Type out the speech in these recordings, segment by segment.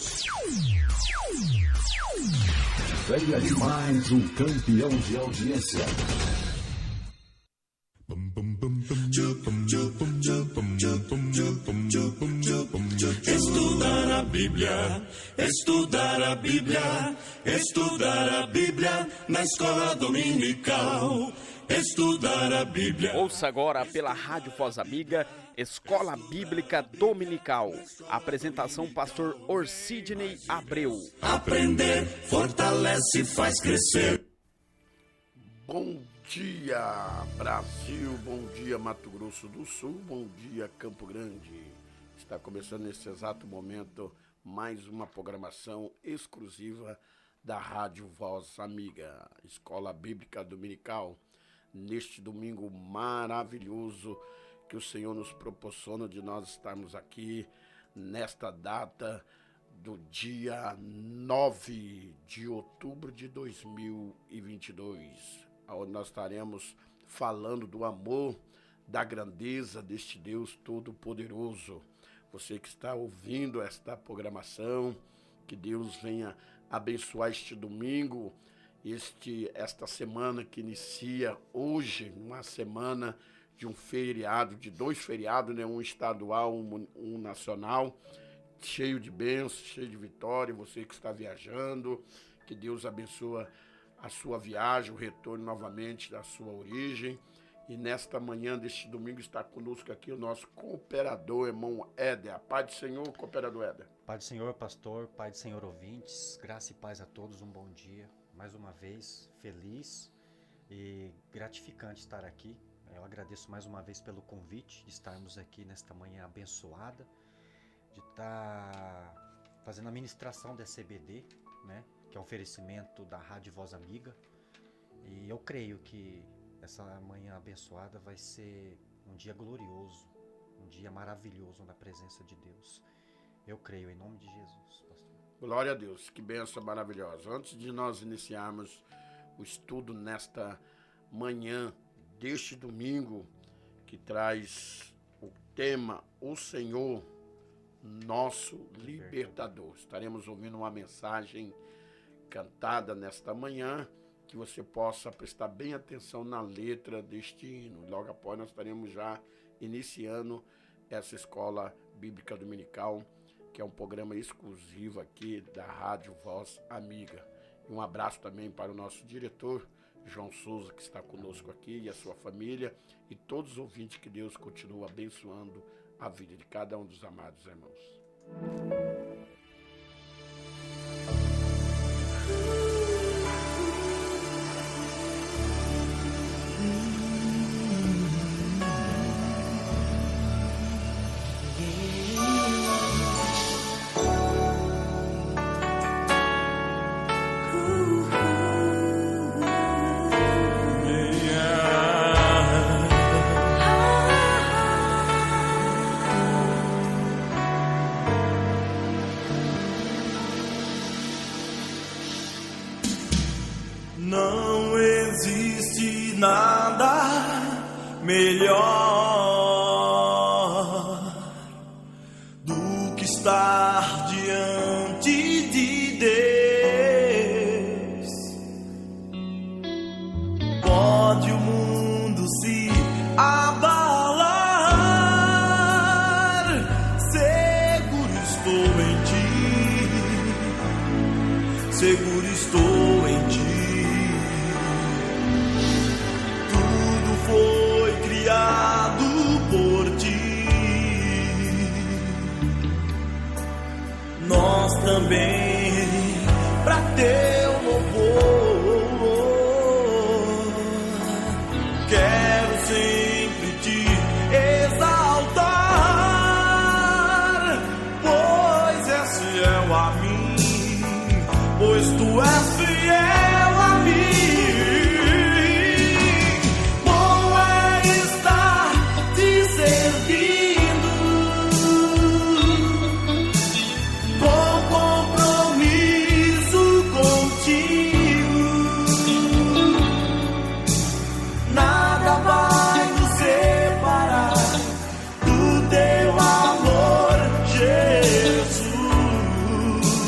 Deus. Venha demais um campeão de audiência. Estudar a Bíblia, estudar a Bíblia, estudar a Bíblia na escola dominical. Estudar a Bíblia. Ouça agora pela Rádio Voz Amiga, Escola Bíblica Dominical. Apresentação pastor Orsidney Abreu. Aprender fortalece e faz crescer. Bom dia, Brasil, bom dia, Mato Grosso do Sul, bom dia, Campo Grande. Está começando nesse exato momento mais uma programação exclusiva da Rádio Voz Amiga, Escola Bíblica Dominical. Neste domingo maravilhoso que o Senhor nos proporciona de nós estarmos aqui nesta data do dia 9 de outubro de 2022, onde nós estaremos falando do amor, da grandeza deste Deus Todo-Poderoso. Você que está ouvindo esta programação, que Deus venha abençoar este domingo, esta semana que inicia hoje, uma semana de um feriado, de dois feriados, né? Um estadual, um nacional, cheio de bênçãos, cheio de vitória. Você que está viajando, que Deus abençoe a sua viagem, o retorno novamente da sua origem. E nesta manhã deste domingo está conosco aqui o nosso cooperador, irmão Éder. A paz do Senhor, cooperador Éder. Paz do Senhor, pastor, paz do Senhor, ouvintes, graça e paz a todos, um bom dia. Mais uma vez, feliz e gratificante estar aqui. Eu agradeço mais uma vez pelo convite de estarmos aqui nesta manhã abençoada, de estar fazendo a ministração da CBD, né, que é um oferecimento da Rádio Voz Amiga. E eu creio que essa manhã abençoada vai ser um dia glorioso, um dia maravilhoso na presença de Deus. Eu creio em nome de Jesus, pastor. Glória a Deus, que bênção maravilhosa. Antes de nós iniciarmos o estudo nesta manhã deste domingo, que traz o tema O Senhor, nosso libertador. Estaremos ouvindo uma mensagem cantada nesta manhã, que você possa prestar bem atenção na letra deste hino. Logo após nós estaremos já iniciando essa escola bíblica dominical, que é um programa exclusivo aqui da Rádio Voz Amiga. E um abraço também para o nosso diretor, João Souza, que está conosco aqui, e a sua família, e todos os ouvintes, que Deus continue abençoando a vida de cada um dos amados irmãos. Não existe nada melhor do que estar diante de Deus. Pode o mundo se abalar, seguro estou em ti, seguro estou em ti. Foi criado por ti. Nós também, para teu louvor, quero sempre te exaltar, pois és fiel a mim, pois tu és fiel a mim. Jesus.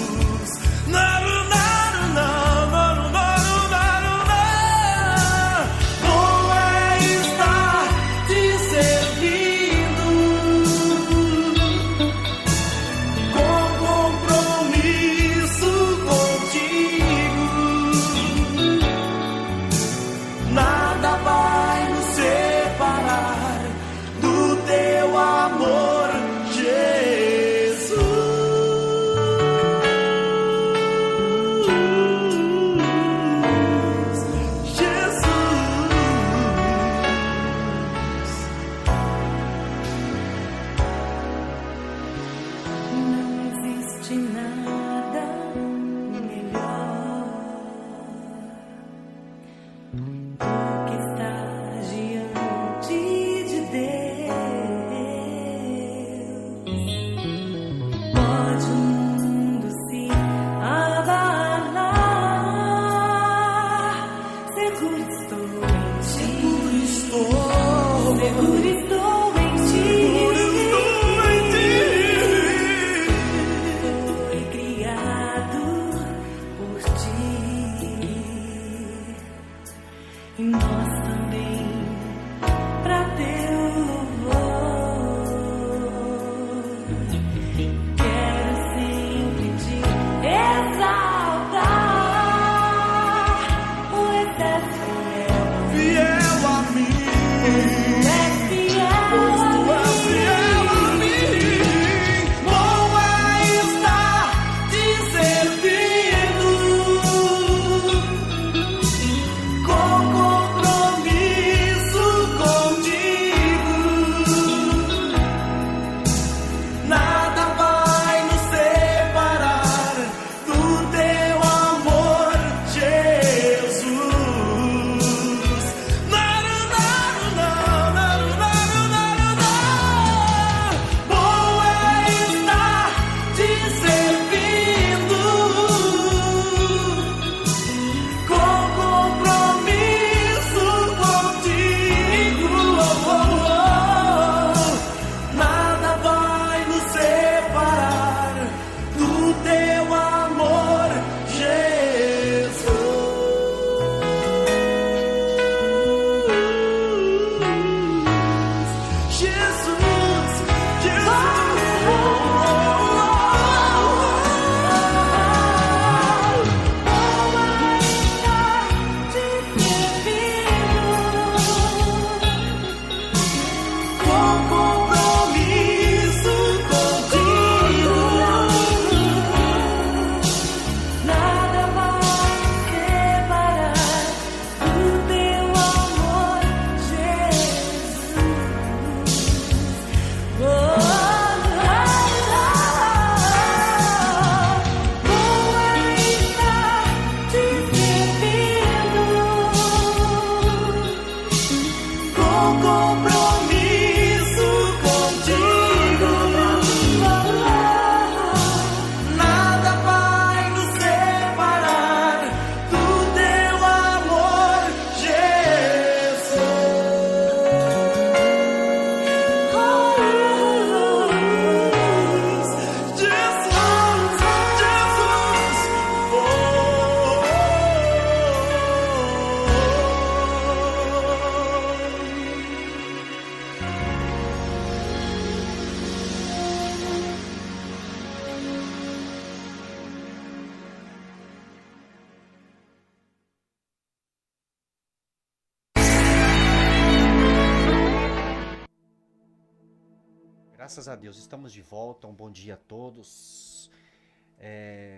Graças a Deus, estamos de volta. Um bom dia a todos.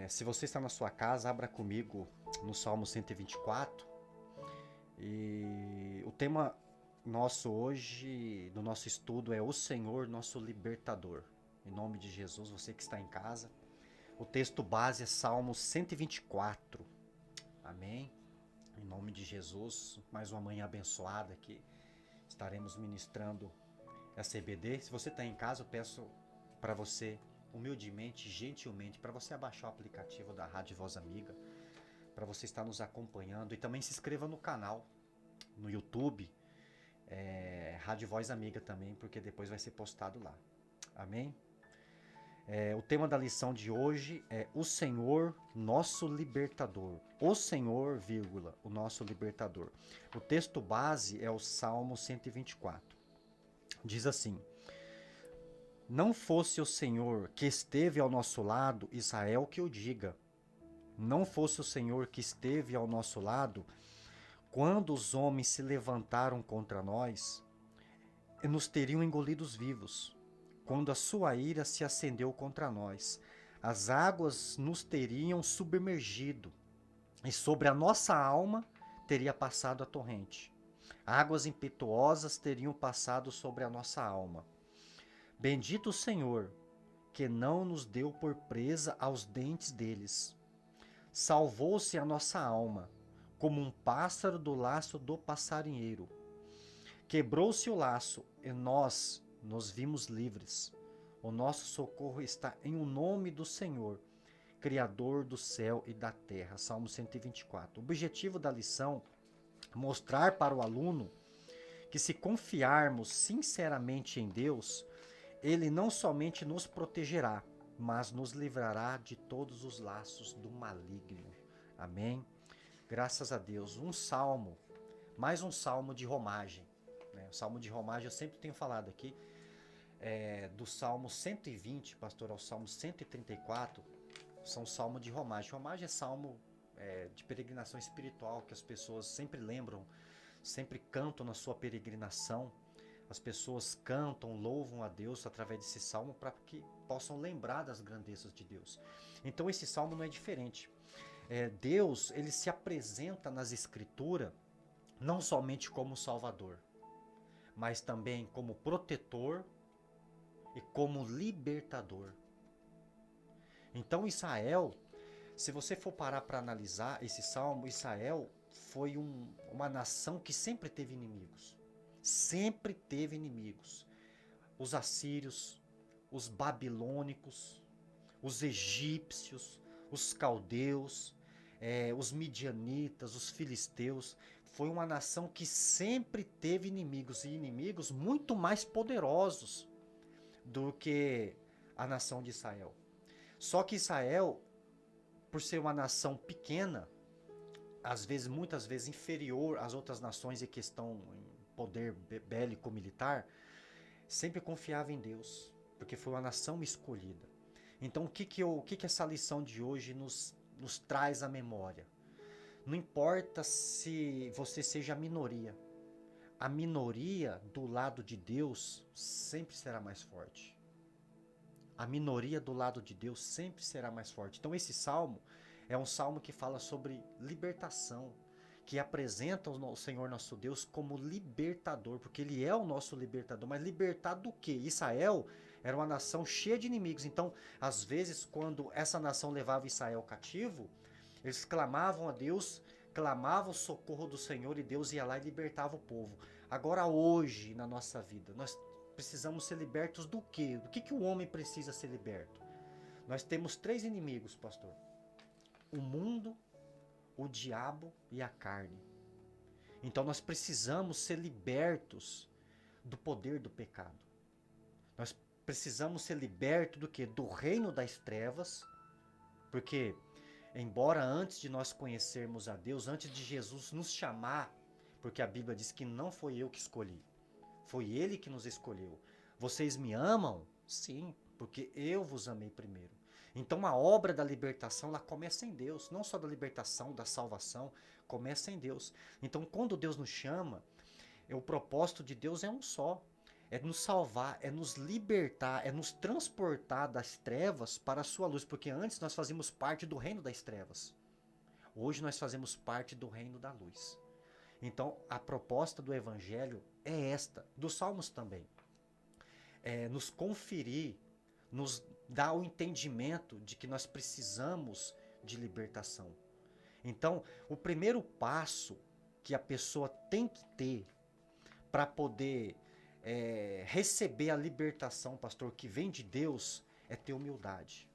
Se você está na sua casa, abra comigo no Salmo 124. E o tema nosso hoje, do nosso estudo, é o Senhor, nosso libertador. Em nome de Jesus, você que está em casa. O texto base é Salmo 124. Amém? Em nome de Jesus, mais uma manhã abençoada aqui. Estaremos ministrando essa EBD. Se você está em casa, eu peço para você, humildemente, gentilmente, para você abaixar o aplicativo da Rádio Voz Amiga, para você estar nos acompanhando e também se inscreva no canal, no YouTube, Rádio Voz Amiga também, porque depois vai ser postado lá. Amém? O tema da lição de hoje é o Senhor, nosso libertador. O Senhor, vírgula, o nosso libertador. O texto base é o Salmo 124. Diz assim: não fosse o Senhor que esteve ao nosso lado, Israel que o diga. Não fosse o Senhor que esteve ao nosso lado, quando os homens se levantaram contra nós, nos teriam engolidos vivos. Quando a sua ira se acendeu contra nós, as águas nos teriam submergido, e sobre a nossa alma teria passado a torrente. Águas impetuosas teriam passado sobre a nossa alma. Bendito o Senhor, que não nos deu por presa aos dentes deles. Salvou-se a nossa alma, como um pássaro do laço do passarinheiro. Quebrou-se o laço, e nós nos vimos livres. O nosso socorro está em o nome do Senhor, Criador do céu e da terra. Salmo 124. O objetivo da lição é mostrar para o aluno que, se confiarmos sinceramente em Deus, Ele não somente nos protegerá, mas nos livrará de todos os laços do maligno. Amém? Graças a Deus. Um salmo, mais um salmo de romagem. O salmo de romagem eu sempre tenho falado aqui, do Salmo 120, pastor, ao Salmo 134, são salmo de romagem. Romagem é salmo de peregrinação espiritual, que as pessoas sempre lembram, sempre cantam na sua peregrinação. As pessoas cantam, louvam a Deus através desse salmo para que possam lembrar das grandezas de Deus. Então esse salmo não é diferente. Deus, ele se apresenta nas Escrituras não somente como Salvador, mas também como protetor e como libertador. Então Israel, se você for parar para analisar esse salmo, Israel foi uma nação que sempre teve inimigos. Sempre teve inimigos. Os assírios, os babilônicos, os egípcios, os caldeus, os midianitas, os filisteus. Foi uma nação que sempre teve inimigos, e inimigos muito mais poderosos do que a nação de Israel. Só que Israel, por ser uma nação pequena, muitas vezes inferior às outras nações em questão em poder bélico militar, sempre confiava em Deus, porque foi uma nação escolhida. Então o que essa lição de hoje nos traz à memória? Não importa se você seja a minoria do lado de Deus sempre será mais forte. A minoria do lado de Deus sempre será mais forte. Então esse salmo é um salmo que fala sobre libertação, que apresenta o Senhor nosso Deus como libertador, porque Ele é o nosso libertador. Mas libertar do quê? Israel era uma nação cheia de inimigos. Então, às vezes, quando essa nação levava Israel cativo, eles clamavam a Deus, clamavam o socorro do Senhor, e Deus ia lá e libertava o povo. Agora, hoje, na nossa vida, nós precisamos ser libertos do quê? Do que o homem precisa ser liberto? Nós temos 3 inimigos, pastor: o mundo, o diabo e a carne. Então nós precisamos ser libertos do poder do pecado. Nós precisamos ser libertos do quê? Do reino das trevas, porque embora antes de nós conhecermos a Deus, antes de Jesus nos chamar, porque a Bíblia diz que não foi eu que escolhi, foi Ele que nos escolheu. Vocês me amam? Sim, porque eu vos amei primeiro. Então a obra da libertação, ela começa em Deus, não só da libertação, da salvação, começa em Deus. Então quando Deus nos chama, o propósito de Deus é um só, é nos salvar, é nos libertar, é nos transportar das trevas para a sua luz, porque antes nós fazíamos parte do reino das trevas. Hoje nós fazemos parte do reino da luz. Então, a proposta do Evangelho é esta, dos Salmos também. É nos conferir, nos dar o entendimento de que nós precisamos de libertação. Então, o primeiro passo que a pessoa tem que ter para poder receber a libertação, pastor, que vem de Deus, é ter humildade.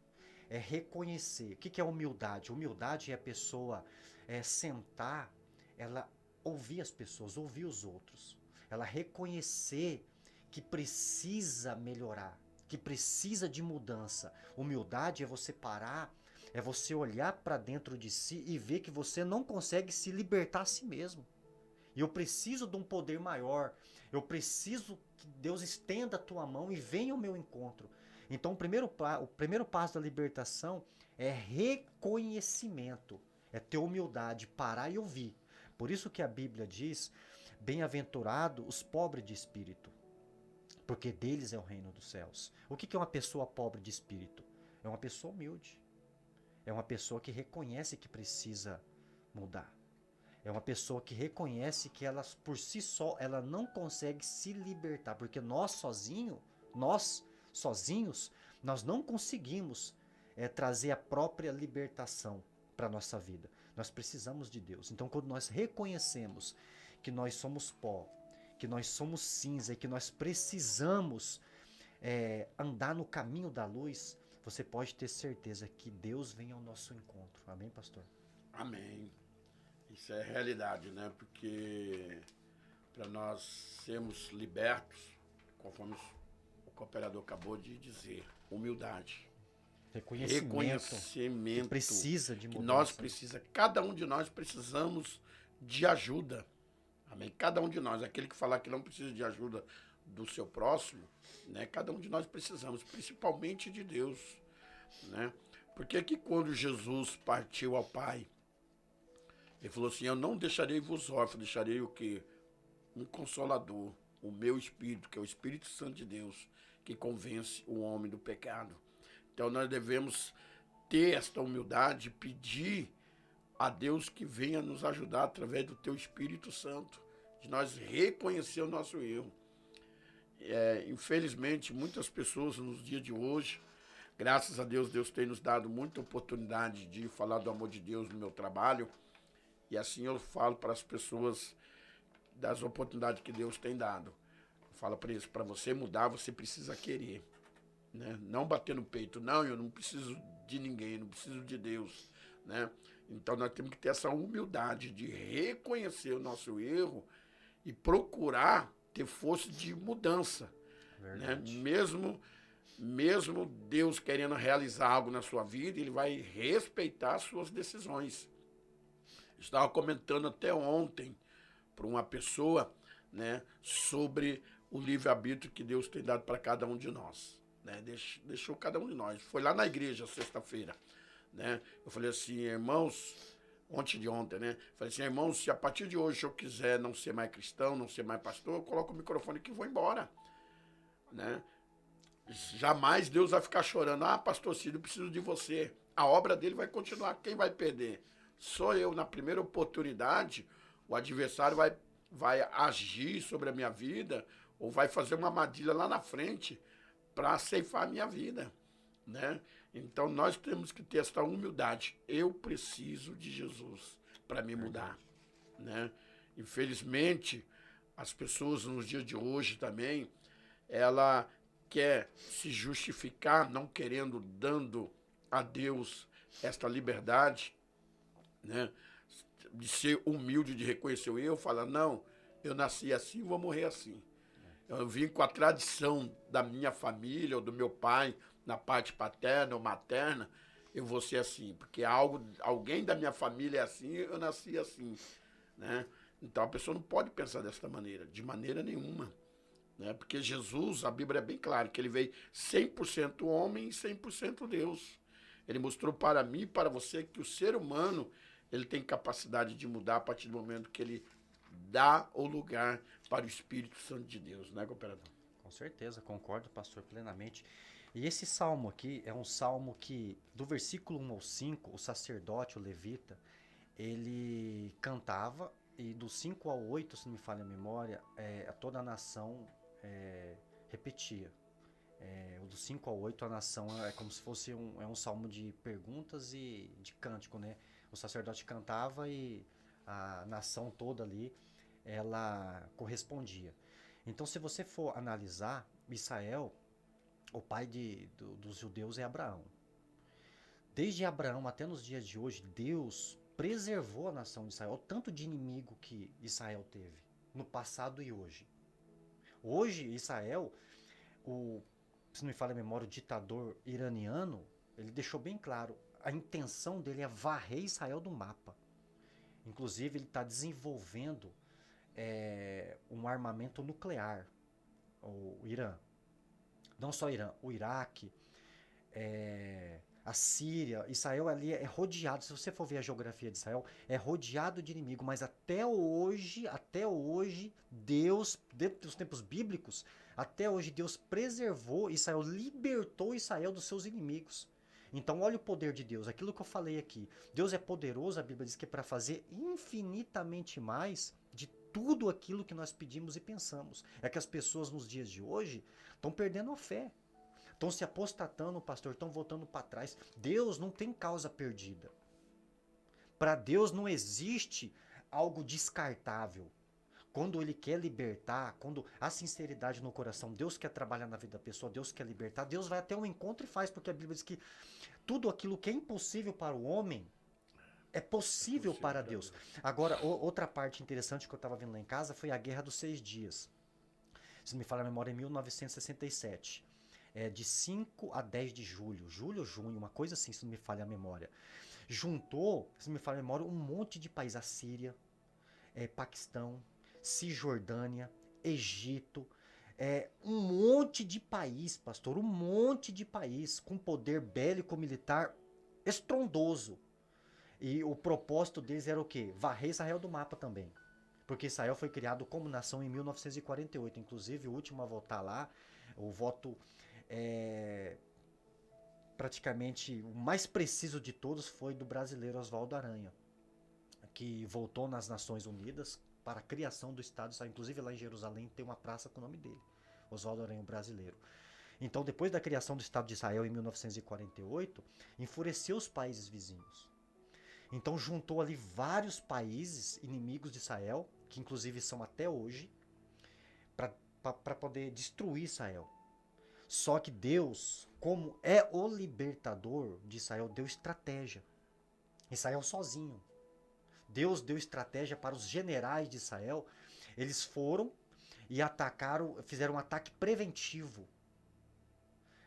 É reconhecer. O que é humildade? Humildade é a pessoa sentar, ela ouvir as pessoas, ouvir os outros. Ela reconhecer que precisa melhorar, que precisa de mudança. Humildade é você parar, é você olhar para dentro de si e ver que você não consegue se libertar a si mesmo. E eu preciso de um poder maior. Eu preciso que Deus estenda a tua mão e venha ao meu encontro. Então, o primeiro passo da libertação é reconhecimento. É ter humildade, parar e ouvir. Por isso que a Bíblia diz, bem-aventurado os pobres de espírito, porque deles é o reino dos céus. O que é uma pessoa pobre de espírito? É uma pessoa humilde. É uma pessoa que reconhece que precisa mudar. É uma pessoa que reconhece que ela, por si só, ela não consegue se libertar, porque nós sozinhos, nós não conseguimos trazer a própria libertação para a nossa vida. Nós precisamos de Deus. Então, quando nós reconhecemos que nós somos pó, que nós somos cinza e que nós precisamos andar no caminho da luz, você pode ter certeza que Deus vem ao nosso encontro. Amém, pastor? Amém. Isso é realidade, né? Porque para nós sermos libertos, conforme o cooperador acabou de dizer, humildade. Reconhecimento que precisa de mudança. Que nós precisamos, cada um de nós precisamos de ajuda. Amém? Cada um de nós, aquele que falar que não precisa de ajuda do seu próximo, né? Cada um de nós precisamos, principalmente de Deus, né? Porque que quando Jesus partiu ao Pai, ele falou assim, eu não deixarei vos órfãos, deixarei o quê? Um consolador, o meu Espírito, que é o Espírito Santo de Deus, que convence o homem do pecado. Então nós devemos ter esta humildade, pedir a Deus que venha nos ajudar através do teu Espírito Santo, de nós reconhecer o nosso erro. Infelizmente, muitas pessoas nos dias de hoje, graças a Deus, Deus tem nos dado muita oportunidade de falar do amor de Deus no meu trabalho, e assim eu falo para as pessoas das oportunidades que Deus tem dado. Eu falo para eles, para você mudar, você precisa querer, né? Não bater no peito, não, eu não preciso de ninguém, não preciso de Deus, né? Então nós temos que ter essa humildade de reconhecer o nosso erro e procurar ter força de mudança, né? Mesmo Deus querendo realizar algo na sua vida, Ele vai respeitar as suas decisões. Eu estava comentando até ontem para uma pessoa, né, sobre o livre-arbítrio que Deus tem dado para cada um de nós, né? Deixou cada um de nós. Foi lá na igreja sexta-feira, né? Eu falei assim, irmãos, ontem, né? Falei assim, irmãos, se a partir de hoje eu quiser não ser mais cristão, não ser mais pastor, eu coloco o microfone aqui e vou embora, né? Jamais Deus vai ficar chorando, pastor Cid, eu preciso de você. A obra dele vai continuar, quem vai perder? Sou eu. Na primeira oportunidade, o adversário vai agir sobre a minha vida ou vai fazer uma armadilha lá na frente para ceifar a minha vida, né? Então nós temos que ter essa humildade. Eu preciso de Jesus para me mudar, né? Infelizmente, as pessoas nos dias de hoje também, ela quer se justificar, não querendo, dando a Deus esta liberdade, né, de ser humilde, de reconhecer o erro, falar, não, eu nasci assim, vou morrer assim. Eu vim com a tradição da minha família ou do meu pai, na parte paterna ou materna, eu vou ser assim, porque alguém da minha família é assim, eu nasci assim, né? Então a pessoa não pode pensar dessa maneira, de maneira nenhuma, né? Porque Jesus, a Bíblia é bem clara, que ele veio 100% homem e 100% Deus. Ele mostrou para mim e para você que o ser humano, ele tem capacidade de mudar a partir do momento que ele dá o lugar para o Espírito Santo de Deus, né, cooperador? Com Com certeza, concordo, pastor, plenamente. E esse salmo aqui é um salmo que, do versículo 1 ao 5, o sacerdote, o levita, ele cantava, e do 5 ao 8, se não me falha a memória, toda a nação repetia. O do 5 ao 8, a nação é como se fosse um salmo de perguntas e de cântico, né? O sacerdote cantava e a nação toda ali, ela correspondia. Então, se você for analisar, Israel, o pai dos judeus é Abraão. Desde Abraão até nos dias de hoje, Deus preservou a nação de Israel, o tanto de inimigo que Israel teve, no passado e hoje. Hoje, Israel, se não me falha a memória, o ditador iraniano, ele deixou bem claro, a intenção dele é varrer Israel do mapa. Inclusive, ele está desenvolvendo um armamento nuclear, o Irã. Não só o Irã, o Iraque, a Síria, Israel ali é rodeado, se você for ver a geografia de Israel, é rodeado de inimigo, mas até hoje, Deus, dentro dos tempos bíblicos, até hoje Deus preservou Israel, libertou Israel dos seus inimigos. Então olha o poder de Deus, aquilo que eu falei aqui, Deus é poderoso, a Bíblia diz que é para fazer infinitamente mais de tudo aquilo que nós pedimos e pensamos. É que as pessoas nos dias de hoje estão perdendo a fé. Estão se apostatando, pastor, estão voltando para trás. Deus não tem causa perdida. Para Deus não existe algo descartável. Quando Ele quer libertar, quando há sinceridade no coração, Deus quer trabalhar na vida da pessoa, Deus quer libertar, Deus vai até um encontro e faz, porque a Bíblia diz que tudo aquilo que é impossível para o homem é possível para Deus. Agora, outra parte interessante que eu estava vendo lá em casa foi a Guerra dos 6 Dias. Se não me falha a memória, em 1967. De 5 a 10 de julho. Julho ou junho, uma coisa assim, se não me falha a memória. Juntou, se não me falha a memória, um monte de países. A Síria, Paquistão, Cisjordânia, Egito. Um monte de país, pastor. Um monte de país com poder bélico-militar estrondoso. E o propósito deles era o quê? Varrer Israel do mapa também. Porque Israel foi criado como nação em 1948. Inclusive, o último a votar lá, o voto praticamente o mais preciso de todos foi do brasileiro Oswaldo Aranha, que votou nas Nações Unidas para a criação do Estado de Israel. Inclusive, lá em Jerusalém tem uma praça com o nome dele, Oswaldo Aranha, o brasileiro. Então, depois da criação do Estado de Israel em 1948, enfureceu os países vizinhos. Então juntou ali vários países inimigos de Israel, que inclusive são até hoje, para poder destruir Israel. Só que Deus, como é o libertador de Israel, deu estratégia. Israel sozinho. Deus deu estratégia para os generais de Israel. Eles foram e atacaram, fizeram um ataque preventivo.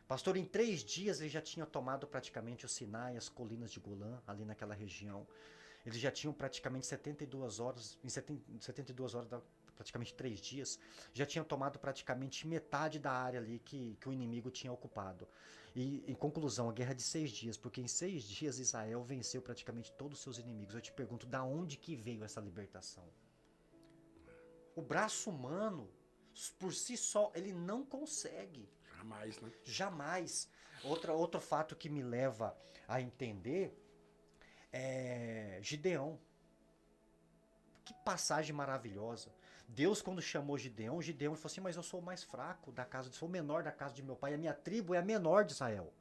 Pastor, em 3 dias ele já tinha tomado praticamente o Sinai, as colinas de Golã, ali naquela região. Eles já tinham praticamente 72 horas, em 72 horas, praticamente 3 dias, já tinham tomado praticamente metade da área ali que o inimigo tinha ocupado. E, em conclusão, a guerra de 6 dias, porque em 6 dias Israel venceu praticamente todos os seus inimigos. Eu te pergunto, da onde que veio essa libertação? O braço humano, por si só, ele não consegue. Jamais, né? Jamais. Outro fato que me leva a entender é Gideão. Que passagem maravilhosa. Deus, quando chamou Gideão falou assim, mas eu sou o mais fraco da casa, sou o menor da casa de meu pai, a minha tribo é a menor de Israel.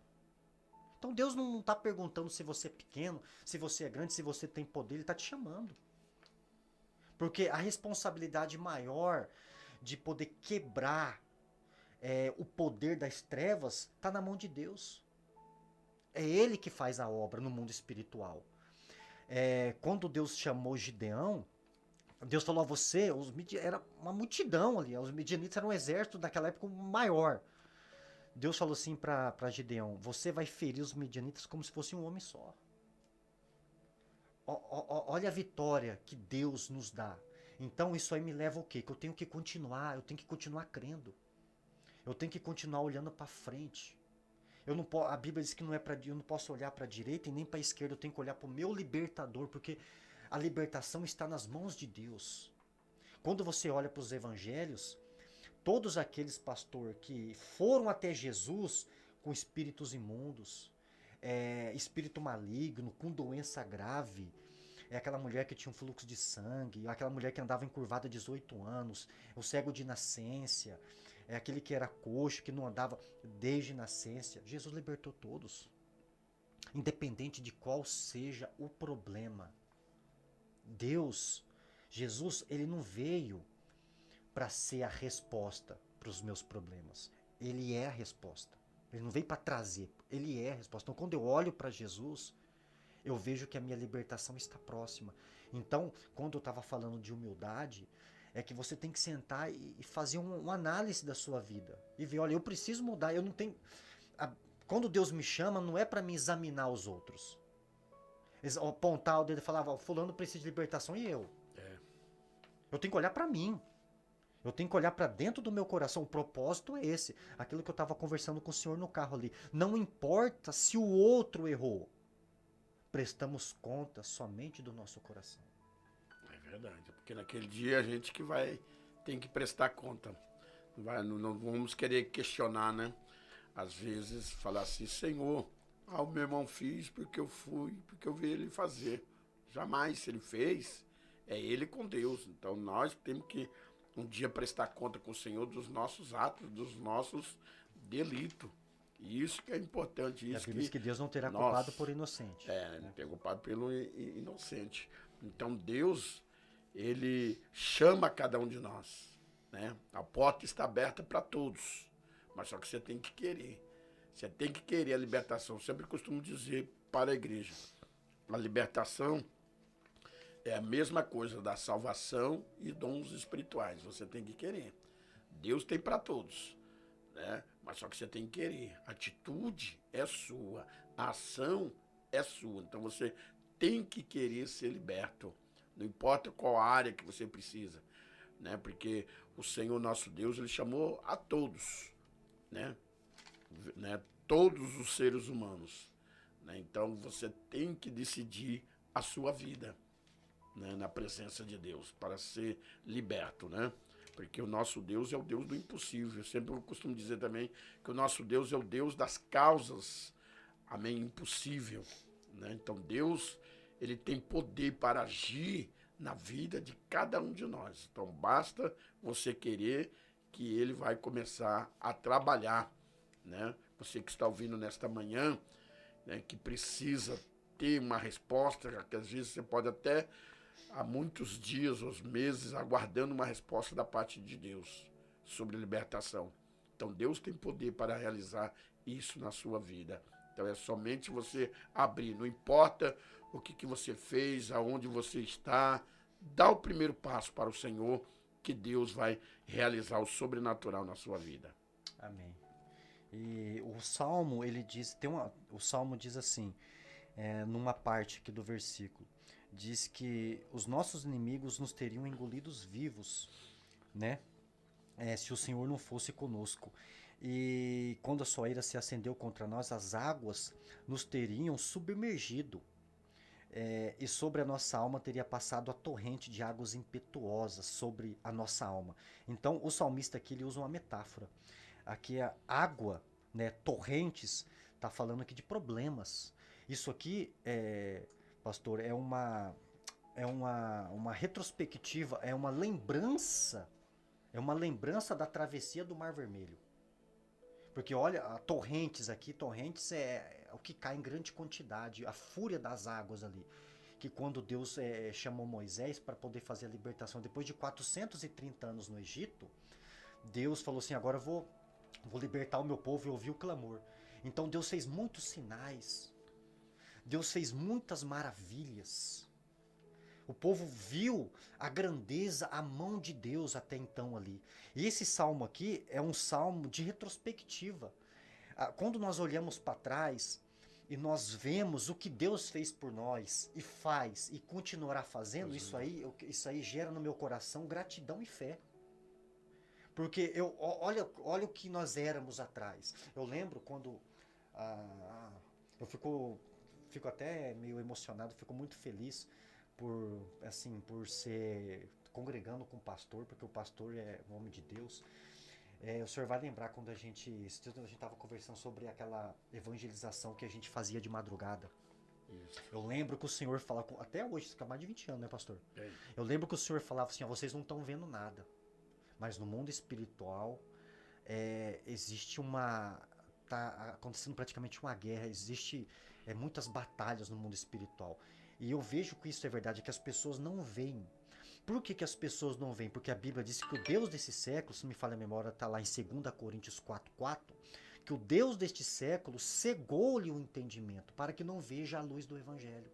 Então Deus não está perguntando se você é pequeno, se você é grande, se você tem poder, Ele está te chamando. Porque a responsabilidade maior de poder quebrar o poder das trevas está na mão de Deus. É Ele que faz a obra no mundo espiritual. Quando Deus chamou Gideão, Deus falou a você, era uma multidão ali, os midianitas eram um exército daquela época maior. Deus falou assim para Gideão, você vai ferir os midianitas como se fosse um homem só. Olha a vitória que Deus nos dá. Então isso aí me leva ao quê? Que eu tenho que continuar crendo. Eu tenho que continuar olhando para frente. A Bíblia diz que eu não posso olhar para a direita e nem para a esquerda, eu tenho que olhar para o meu libertador, porque a libertação está nas mãos de Deus. Quando você olha para os evangelhos, todos aqueles, pastor, que foram até Jesus com espíritos imundos, espírito maligno, com doença grave, aquela mulher que tinha um fluxo de sangue, aquela mulher que andava encurvada 18 anos, o cego de nascença, aquele que era coxo, que não andava desde nascença. Jesus libertou todos, independente de qual seja o problema. Jesus, ele não veio para ser a resposta para os meus problemas. Ele é a resposta. Ele não veio para trazer, ele é a resposta. Então, quando eu olho para Jesus, eu vejo que a minha libertação está próxima. Então, quando eu estava falando de humildade, é que você tem que sentar e fazer uma análise da sua vida. E ver, olha, eu preciso mudar, eu não tenho... Quando Deus me chama, não é para me examinar os outros. Apontar o dedo e falar, fulano precisa de libertação e eu. Eu tenho que olhar para mim. Eu tenho que olhar para dentro do meu coração. O propósito é esse. Aquilo que eu estava conversando com o senhor no carro ali. Não importa se o outro errou. Prestamos conta somente do nosso coração. É verdade. Porque naquele dia a gente que tem que prestar conta. Não vamos querer questionar, né? Às vezes falar assim, Senhor, o meu irmão fez porque eu vi ele fazer. Jamais, se ele fez, é ele com Deus. Então nós temos que um dia prestar conta com o Senhor dos nossos atos, dos nossos delitos. E isso que é importante. Isso a Bíblia diz que Deus não terá culpado por inocente. Não tem culpado pelo inocente. Então Deus, ele chama cada um de nós. Né? A porta está aberta para todos. Mas só que você tem que querer. Você tem que querer a libertação. Eu sempre costumo dizer para a igreja. A libertação é a mesma coisa da salvação e dons espirituais. Você tem que querer. Deus tem para todos, né? Mas só que você tem que querer. A atitude é sua. A ação é sua. Então você tem que querer ser liberto. Não importa qual área que você precisa, né? Porque o Senhor nosso Deus, ele chamou a todos, né? Todos os seres humanos, né? Então você tem que decidir a sua vida, né? Na presença de Deus para ser liberto, né? Porque o nosso Deus é o Deus do impossível. Eu sempre costumo dizer também que o nosso Deus é o Deus das causas, amém, impossível, né? Então Deus, ele tem poder para agir na vida de cada um de nós. Então basta você querer que ele vai começar a trabalhar, né? Você que está ouvindo nesta manhã, né, que precisa ter uma resposta, que às vezes você pode até há muitos dias ou meses aguardando uma resposta da parte de Deus sobre libertação. Então Deus tem poder para realizar isso na sua vida. Então é somente você abrir, não importa o que você fez, aonde você está, dá o primeiro passo para o Senhor, que Deus vai realizar o sobrenatural na sua vida. Amém. E o Salmo, ele diz, o Salmo diz assim, numa parte aqui do versículo, diz que os nossos inimigos nos teriam engolidos vivos, né? Se o Senhor não fosse conosco. E quando a sua ira se acendeu contra nós, as águas nos teriam submergido. E sobre a nossa alma teria passado a torrente de águas impetuosas sobre a nossa alma. Então o salmista aqui ele usa uma metáfora. Aqui a água, né, torrentes, está falando aqui de problemas. Isso aqui, pastor, é uma retrospectiva, é uma lembrança da travessia do Mar Vermelho. Porque olha, torrentes é o que cai em grande quantidade, a fúria das águas ali. Que quando Deus chamou Moisés para poder fazer a libertação, depois de 430 anos no Egito, Deus falou assim, agora eu vou libertar o meu povo e ouvir o clamor. Então Deus fez muitos sinais, Deus fez muitas maravilhas. O povo viu a grandeza, a mão de Deus até então ali. E esse salmo aqui é um salmo de retrospectiva. Quando nós olhamos para trás e nós vemos o que Deus fez por nós e faz e continuará fazendo, isso aí gera no meu coração gratidão e fé. Porque olha o que nós éramos atrás. Eu lembro quando eu fico até meio emocionado, fico muito feliz por ser congregando com o pastor, porque o pastor é um homem de Deus. O senhor vai lembrar quando a gente estava conversando sobre aquela evangelização que a gente fazia de madrugada. Isso. Eu lembro que o senhor falava, até hoje, isso fica mais de 20 anos, né, pastor? É. Eu lembro que o senhor falava assim, ó, vocês não estão vendo nada. Mas no mundo espiritual, existe tá acontecendo praticamente uma guerra, existe muitas batalhas no mundo espiritual. E eu vejo que isso é verdade, que as pessoas não veem. Por que as pessoas não veem? Porque a Bíblia diz que o Deus desse século, se me falha a memória, está lá em 2 Coríntios 4:4, que o Deus deste século cegou-lhe o entendimento para que não veja a luz do Evangelho.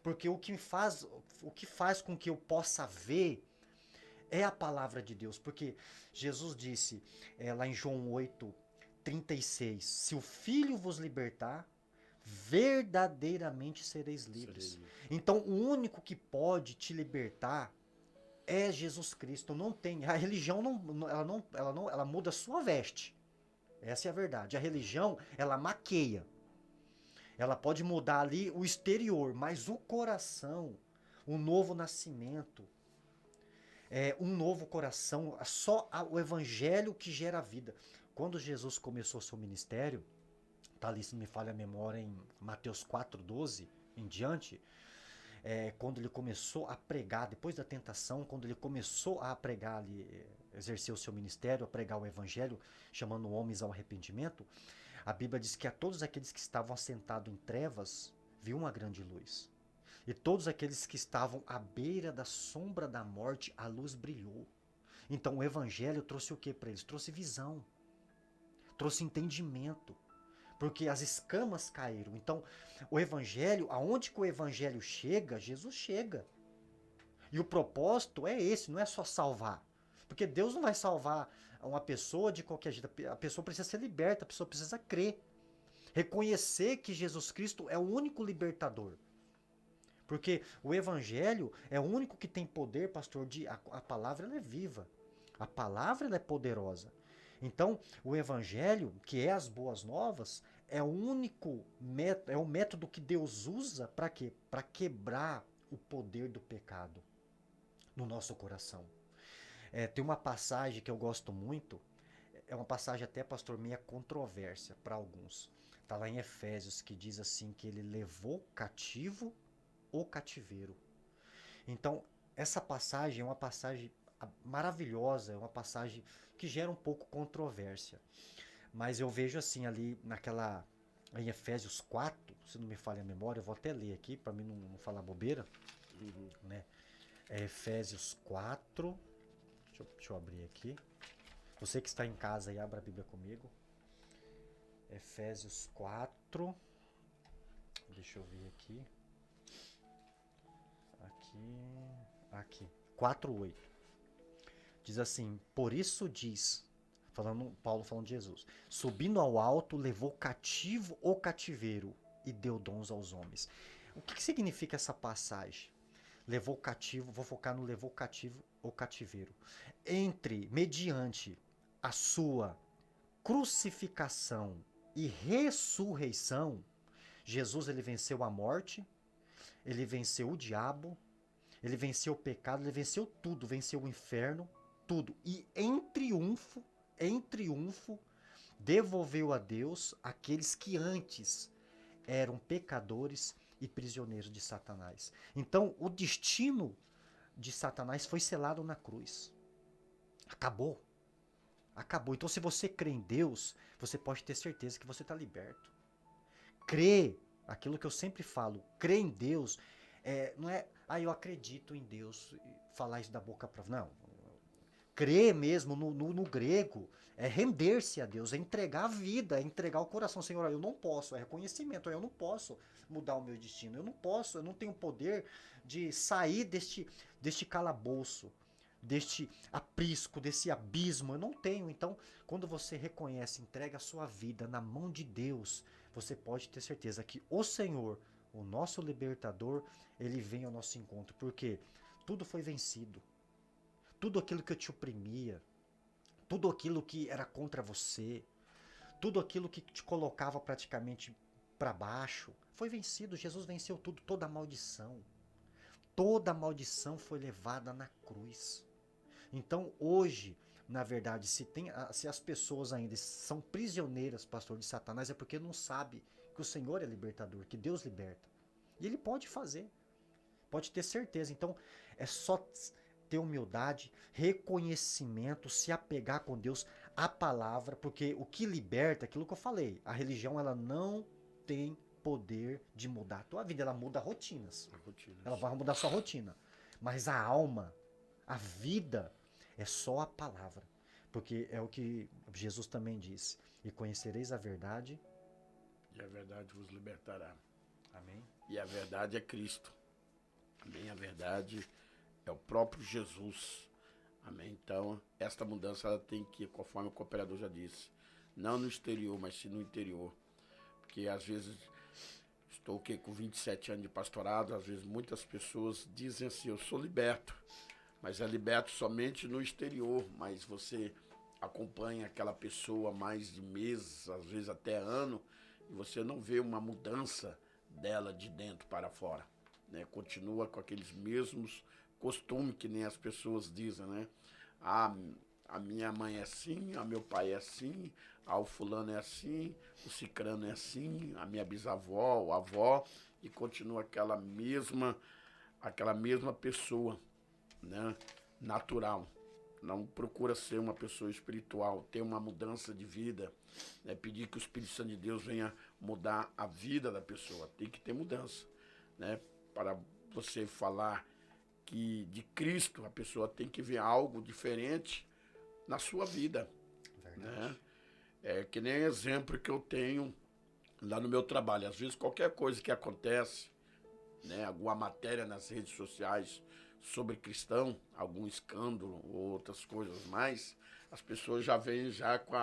Porque o que faz com que eu possa ver é a palavra de Deus. Porque Jesus disse lá em João 8:36, se o Filho vos libertar, verdadeiramente sereis livres. Então o único que pode te libertar é Jesus Cristo. Não tem, a religião ela muda a sua veste. Essa é a verdade. A religião, ela maqueia. Ela pode mudar ali o exterior, mas o coração, o novo nascimento, um novo coração, só o evangelho que gera vida. Quando Jesus começou seu ministério, tá ali, se não me falha a memória, em Mateus 4:12 em diante, quando ele começou a pregar, depois da tentação, quando ele começou a pregar ali, exercer o seu ministério, a pregar o evangelho, chamando homens ao arrependimento, a Bíblia diz que a todos aqueles que estavam assentados em trevas, viu uma grande luz. E todos aqueles que estavam à beira da sombra da morte, a luz brilhou. Então o evangelho trouxe o que para eles? Trouxe visão, trouxe entendimento. Porque as escamas caíram. Então, o evangelho, aonde que o evangelho chega, Jesus chega. E o propósito é esse, não é só salvar. Porque Deus não vai salvar uma pessoa de qualquer jeito. A pessoa precisa ser liberta, a pessoa precisa crer. Reconhecer que Jesus Cristo é o único libertador. Porque o evangelho é o único que tem poder, pastor, a palavra ela é viva. A palavra ela é poderosa. Então, o evangelho, que é as boas novas, é o único método, é o método que Deus usa para quê? Para quebrar o poder do pecado no nosso coração. Tem uma passagem que eu gosto muito, é uma passagem até, pastor, meia controvérsia para alguns. Está lá em Efésios, que diz assim, que ele levou cativo o cativeiro. Então, essa passagem é uma passagem maravilhosa, é uma passagem que gera um pouco controvérsia. Mas eu vejo assim ali em Efésios 4, se não me falha a memória, eu vou até ler aqui para mim não falar bobeira. Né? Efésios 4, deixa eu abrir aqui. Você que está em casa aí, abra a Bíblia comigo. Efésios 4, deixa eu ver aqui. Aqui, 4:8. Diz assim, por isso diz, Paulo falando de Jesus, subindo ao alto, levou cativo o cativeiro e deu dons aos homens. O que significa essa passagem? Levou cativo, vou focar no levou cativo o cativeiro. Mediante a sua crucificação e ressurreição, Jesus ele venceu a morte, ele venceu o diabo, ele venceu o pecado, ele venceu tudo, venceu o inferno, tudo. E em triunfo, devolveu a Deus aqueles que antes eram pecadores e prisioneiros de Satanás. Então, o destino de Satanás foi selado na cruz. Acabou. Então, se você crê em Deus, você pode ter certeza que você está liberto. Crê, aquilo que eu sempre falo, crê em Deus, não é, eu acredito em Deus, falar isso da boca para... Não. Crer mesmo no grego é render-se a Deus, é entregar a vida, é entregar o coração. Senhor, eu não posso, é reconhecimento, eu não posso mudar o meu destino, eu não tenho poder de sair deste calabouço, deste aprisco, desse abismo, eu não tenho. Então, quando você reconhece, entrega a sua vida na mão de Deus, você pode ter certeza que o Senhor, o nosso libertador, ele vem ao nosso encontro, porque tudo foi vencido. Tudo aquilo que eu te oprimia, tudo aquilo que era contra você, tudo aquilo que te colocava praticamente para baixo, foi vencido. Jesus venceu tudo, toda a maldição. Toda a maldição foi levada na cruz. Então hoje na verdade, se as pessoas ainda são prisioneiras, pastor, de Satanás, é porque não sabe que o Senhor é libertador, que Deus liberta. E Ele pode fazer, pode ter certeza. Então, é só ter humildade, reconhecimento, se apegar com Deus, a palavra, porque o que liberta, aquilo que eu falei, a religião ela não tem poder de mudar a tua vida, ela muda rotinas. Ela vai mudar a sua rotina. Mas a alma, a vida, é só a palavra. Porque é o que Jesus também disse. E conhecereis a verdade. E a verdade vos libertará. Amém. E a verdade é Cristo. Amém. A verdade é o próprio Jesus. Amém. Então, esta mudança ela tem que, conforme o cooperador já disse, não no exterior, mas sim no interior. Porque às vezes, estou com 27 anos de pastorado, às vezes muitas pessoas dizem assim, eu sou liberto, mas é liberto somente no exterior, mas você acompanha aquela pessoa há mais de meses, às vezes até ano, e você não vê uma mudança dela de dentro para fora, né? Continua com aqueles mesmos costumes que nem as pessoas dizem, né? A minha mãe é assim, a meu pai é assim, o fulano é assim, o cicrano é assim, a minha bisavó, a avó, e continua aquela mesma pessoa, né? Natural. Não procura ser uma pessoa espiritual, ter uma mudança de vida, né? Pedir que o Espírito Santo de Deus venha mudar a vida da pessoa. Tem que ter mudança, né? Para você falar que de Cristo, a pessoa tem que ver algo diferente na sua vida. Né? É que nem exemplo que eu tenho lá no meu trabalho. Às vezes qualquer coisa que acontece, né, alguma matéria nas redes sociais sobre cristão, algum escândalo ou outras coisas mais, as pessoas já vêm já com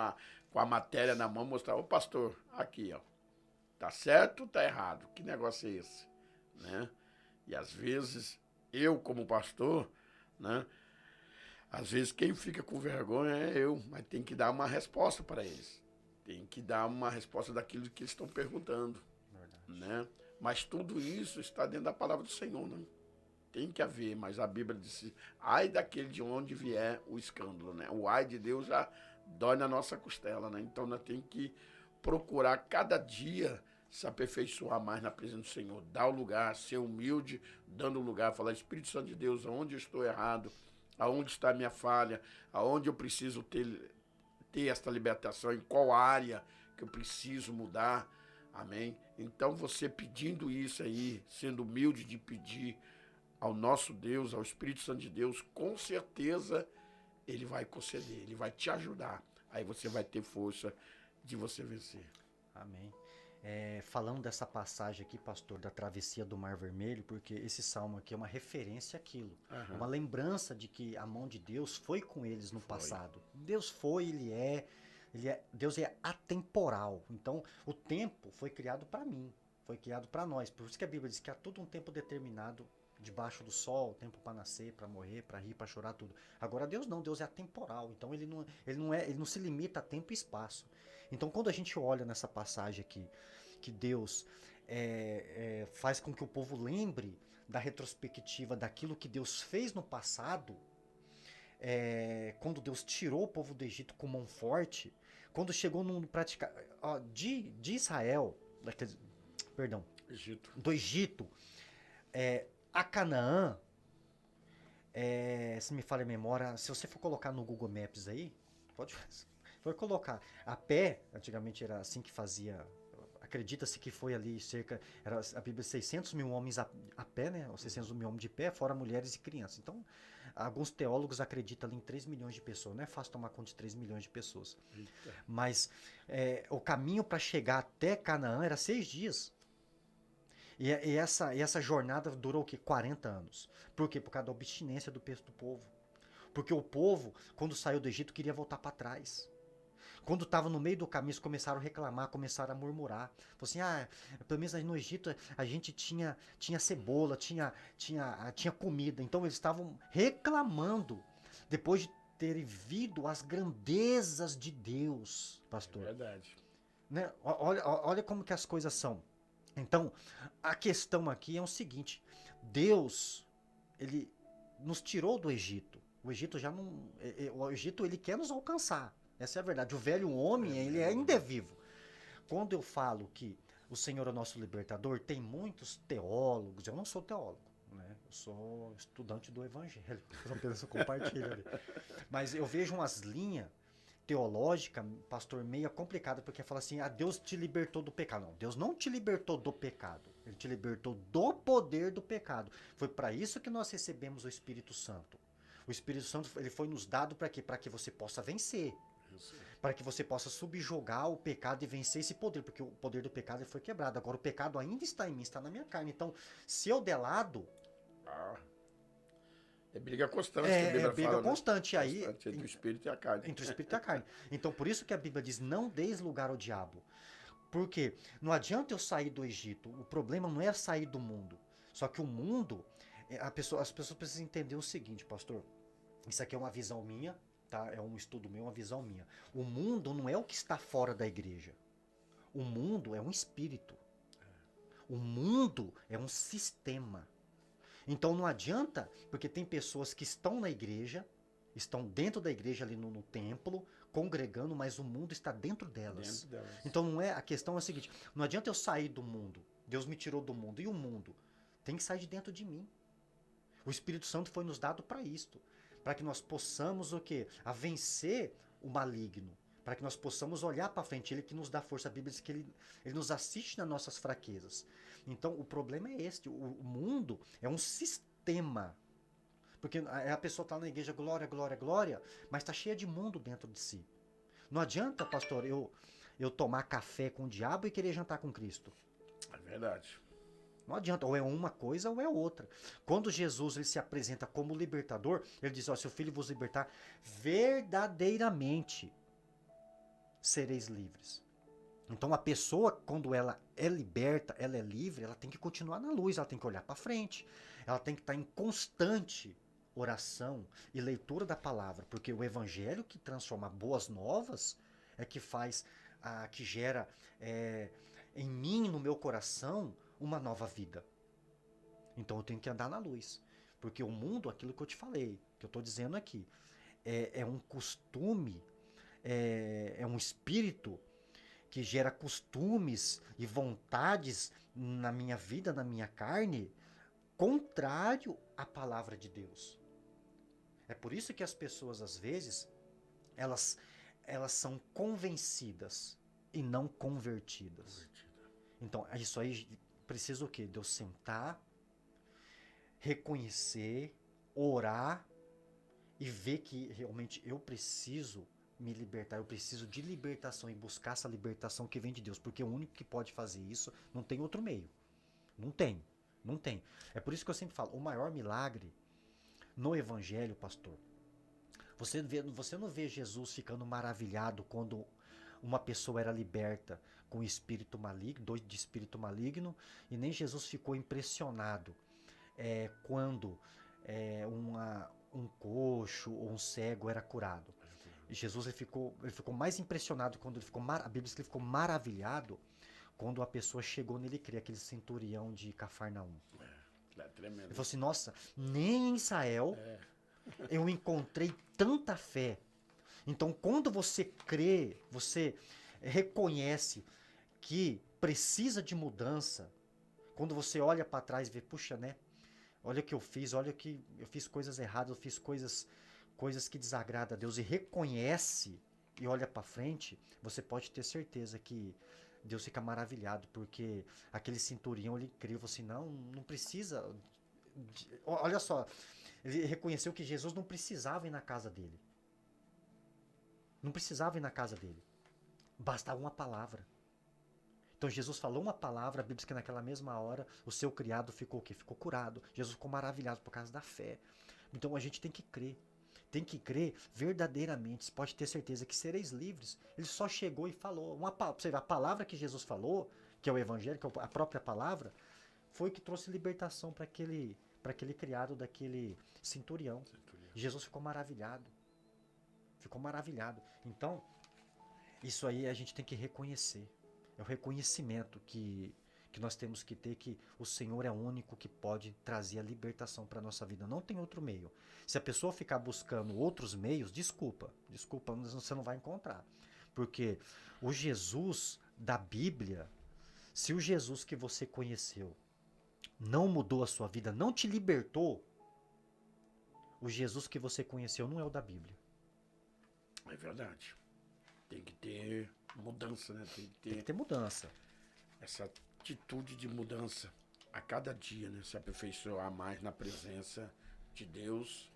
a matéria na mão mostrar, ô pastor, aqui, ó, tá certo ou tá errado? Que negócio é esse? Né? E às vezes eu como pastor, né, às vezes quem fica com vergonha é eu, mas tem que dar uma resposta para eles. Tem que dar uma resposta daquilo que eles estão perguntando. Né? Mas tudo isso está dentro da palavra do Senhor, né? Tem que haver, mas a Bíblia diz, ai daquele de onde vier o escândalo, né? O ai de Deus já dói na nossa costela, né? Então nós temos que procurar cada dia se aperfeiçoar mais na presença do Senhor, dar o lugar, ser humilde, dando lugar, falar, Espírito Santo de Deus, aonde eu estou errado, aonde está a minha falha, aonde eu preciso ter esta libertação, em qual área que eu preciso mudar, amém? Então você pedindo isso aí, sendo humilde de pedir ao nosso Deus, ao Espírito Santo de Deus, com certeza Ele vai conceder, Ele vai te ajudar, aí você vai ter força de você vencer. Amém. Falando dessa passagem aqui, pastor, da travessia do Mar Vermelho, porque esse salmo aqui é uma referência àquilo, uma lembrança de que a mão de Deus foi com eles no passado. Deus foi, Deus é atemporal. Então, o tempo foi criado para mim, foi criado para nós. Por isso que a Bíblia diz que há todo um tempo determinado debaixo do sol, tempo para nascer, para morrer, para rir, para chorar, tudo. Agora Deus não, Deus é atemporal. Então ele não se limita a tempo e espaço. Então, quando a gente olha nessa passagem aqui, que Deus faz com que o povo lembre da retrospectiva daquilo que Deus fez no passado, quando Deus tirou o povo do Egito com mão forte, quando chegou no praticar de Israel, do Egito, a Canaã, se me falha a memória, se você for colocar no Google Maps aí, pode colocar a pé, antigamente era assim que fazia, acredita-se que foi ali a Bíblia 600 mil homens a pé, né, 600 mil homens de pé, fora mulheres e crianças. Então, alguns teólogos acreditam ali em 3 milhões de pessoas, não é fácil tomar conta de 3 milhões de pessoas. Eita. Mas o caminho para chegar até Canaã era 6 dias. E essa jornada durou o quê? 40 anos. Por quê? Por causa da obstinência do povo. Porque o povo, quando saiu do Egito, queria voltar para trás. Quando estava no meio do caminho, eles começaram a reclamar, começaram a murmurar. Falaram assim, pelo menos no Egito a gente tinha cebola, tinha comida. Então eles estavam reclamando, depois de terem visto as grandezas de Deus, pastor. É verdade. Né? Olha como que as coisas são. Então, a questão aqui é o seguinte, Deus, Ele nos tirou do Egito, O Egito já não... O Egito, ele quer nos alcançar. Essa é a verdade. O velho homem, ele ainda é vivo. Quando eu falo que o Senhor é o nosso libertador, tem muitos teólogos. Eu não sou teólogo, né? Eu sou estudante do Evangelho. Eu apenas compartilho ali. Mas eu vejo umas linhas teológicas, pastor, meio complicada, porque fala assim, Deus te libertou do pecado. Não, Deus não te libertou do pecado. Ele te libertou do poder do pecado. Foi para isso que nós recebemos o Espírito Santo. O Espírito Santo, ele foi nos dado para quê? Para que você possa vencer. Para que você possa subjugar o pecado e vencer esse poder, porque o poder do pecado foi quebrado. Agora o pecado ainda está em mim, está na minha carne. Então, se eu der lado... É briga constante que a Bíblia fala. É briga fala, constante. Né? Aí, constante entre o Espírito e a carne. Entre o Espírito e a carne. Então, por isso que a Bíblia diz, não deis lugar ao diabo. Porque não adianta eu sair do Egito. O problema não é sair do mundo. Só que o mundo... as pessoas precisam entender o seguinte, pastor. Isso aqui é uma visão minha, tá? É um estudo meu, uma visão minha. O mundo não é o que está fora da igreja. O mundo é um espírito. O mundo é um sistema. Então não adianta, porque tem pessoas que estão na igreja, estão dentro da igreja ali no templo, congregando, mas o mundo está dentro delas. Então não é, a questão é a seguinte, não adianta eu sair do mundo. Deus me tirou do mundo. E o mundo? Tem que sair de dentro de mim. O Espírito Santo foi nos dado para isto. Para que nós possamos o quê? A vencer o maligno. Para que nós possamos olhar para frente. Ele que nos dá força. A Bíblia diz que ele nos assiste nas nossas fraquezas. Então o problema é este. O mundo é um sistema. Porque a pessoa está na igreja, glória, glória, glória, mas está cheia de mundo dentro de si. Não adianta, pastor, eu tomar café com o diabo e querer jantar com Cristo. É verdade. Não adianta, ou é uma coisa ou é outra. Quando Jesus ele se apresenta como libertador, ele diz, se o Filho vos libertar, verdadeiramente sereis livres. Então a pessoa, quando ela é liberta, ela é livre, ela tem que continuar na luz, ela tem que olhar para frente, ela tem que estar em constante oração e leitura da palavra, porque o evangelho que transforma boas novas é que faz, que gera em mim, no meu coração, uma nova vida. Então eu tenho que andar na luz, porque o mundo, aquilo que eu te falei, que eu estou dizendo aqui, é um costume, é um espírito que gera costumes e vontades na minha vida, na minha carne, contrário à palavra de Deus. É por isso que as pessoas, às vezes, elas são convencidas e não convertidas. Então, isso aí precisa o quê? De eu sentar, reconhecer, orar e ver que realmente eu preciso me libertar, eu preciso de libertação e buscar essa libertação que vem de Deus, porque o único que pode fazer isso, não tem outro meio. Não tem. É por isso que eu sempre falo, o maior milagre no evangelho, pastor, você não vê Jesus ficando maravilhado quando uma pessoa era liberta com espírito maligno, doido de espírito maligno, e nem Jesus ficou impressionado quando um coxo ou um cego era curado. Jesus ele ficou mais impressionado quando a Bíblia diz que ele ficou maravilhado quando a pessoa chegou nele crer, aquele centurião de Cafarnaum. É tremendo. Ele falou assim, nossa, nem em Israel eu encontrei tanta fé. Então quando você crê, você reconhece que precisa de mudança, quando você olha para trás e vê, puxa, né? Olha o que eu fiz, olha que eu fiz coisas erradas, eu fiz coisas que desagradam a Deus e reconhece e olha para frente, você pode ter certeza que Deus fica maravilhado, porque aquele centurião, ele creu assim, não precisa, olha só, ele reconheceu que Jesus não precisava ir na casa dele. Não precisava ir na casa dele. Bastava uma palavra. Então Jesus falou uma palavra, a Bíblia diz que naquela mesma hora o seu criado ficou o quê? Ficou curado. Jesus ficou maravilhado por causa da fé. Então a gente tem que crer. Tem que crer verdadeiramente. Você pode ter certeza que sereis livres. Ele só chegou e falou. Você vê, a palavra que Jesus falou, que é o evangelho, que é a própria palavra, foi que trouxe libertação para aquele criado daquele centurião. Jesus ficou maravilhado. Ficou maravilhado. Então, isso aí a gente tem que reconhecer. É o reconhecimento que que nós temos que ter, que o Senhor é o único que pode trazer a libertação para a nossa vida. Não tem outro meio. Se a pessoa ficar buscando outros meios, desculpa, você não vai encontrar. Porque o Jesus da Bíblia, se o Jesus que você conheceu não mudou a sua vida, não te libertou, o Jesus que você conheceu não é o da Bíblia. É verdade. Tem que ter mudança, né? Tem que ter mudança. essa atitude de mudança a cada dia, né? Se aperfeiçoar mais na presença de Deus.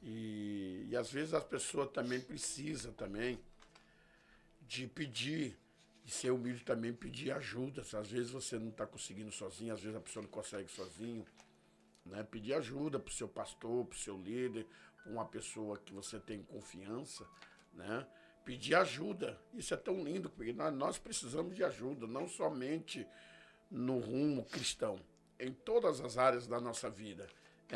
E às vezes as pessoas também precisam também de pedir, de ser humilde também, pedir ajuda. Às vezes você não está conseguindo sozinho, às vezes a pessoa não consegue sozinho, né? Pedir ajuda para o seu pastor, para o seu líder, para uma pessoa que você tem confiança, né? Pedir ajuda, isso é tão lindo, porque nós precisamos de ajuda, não somente no rumo cristão, em todas as áreas da nossa vida,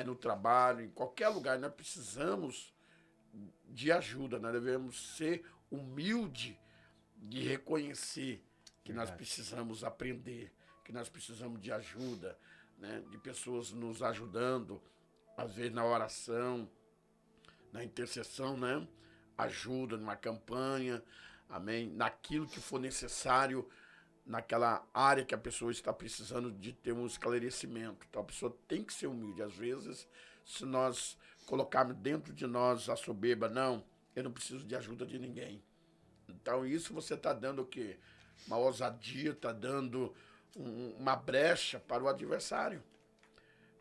no trabalho, em qualquer lugar, nós precisamos de ajuda, nós devemos ser humildes de reconhecer que nós precisamos aprender, que nós precisamos de ajuda, né? De pessoas nos ajudando, às vezes na oração, na intercessão, né? Ajuda numa campanha, amém? Naquilo que for necessário, naquela área que a pessoa está precisando de ter um esclarecimento. Então a pessoa tem que ser humilde. Às vezes, se nós colocarmos dentro de nós a soberba, não, eu não preciso de ajuda de ninguém. Então isso você está dando o quê? Uma ousadia, está dando uma brecha para o adversário.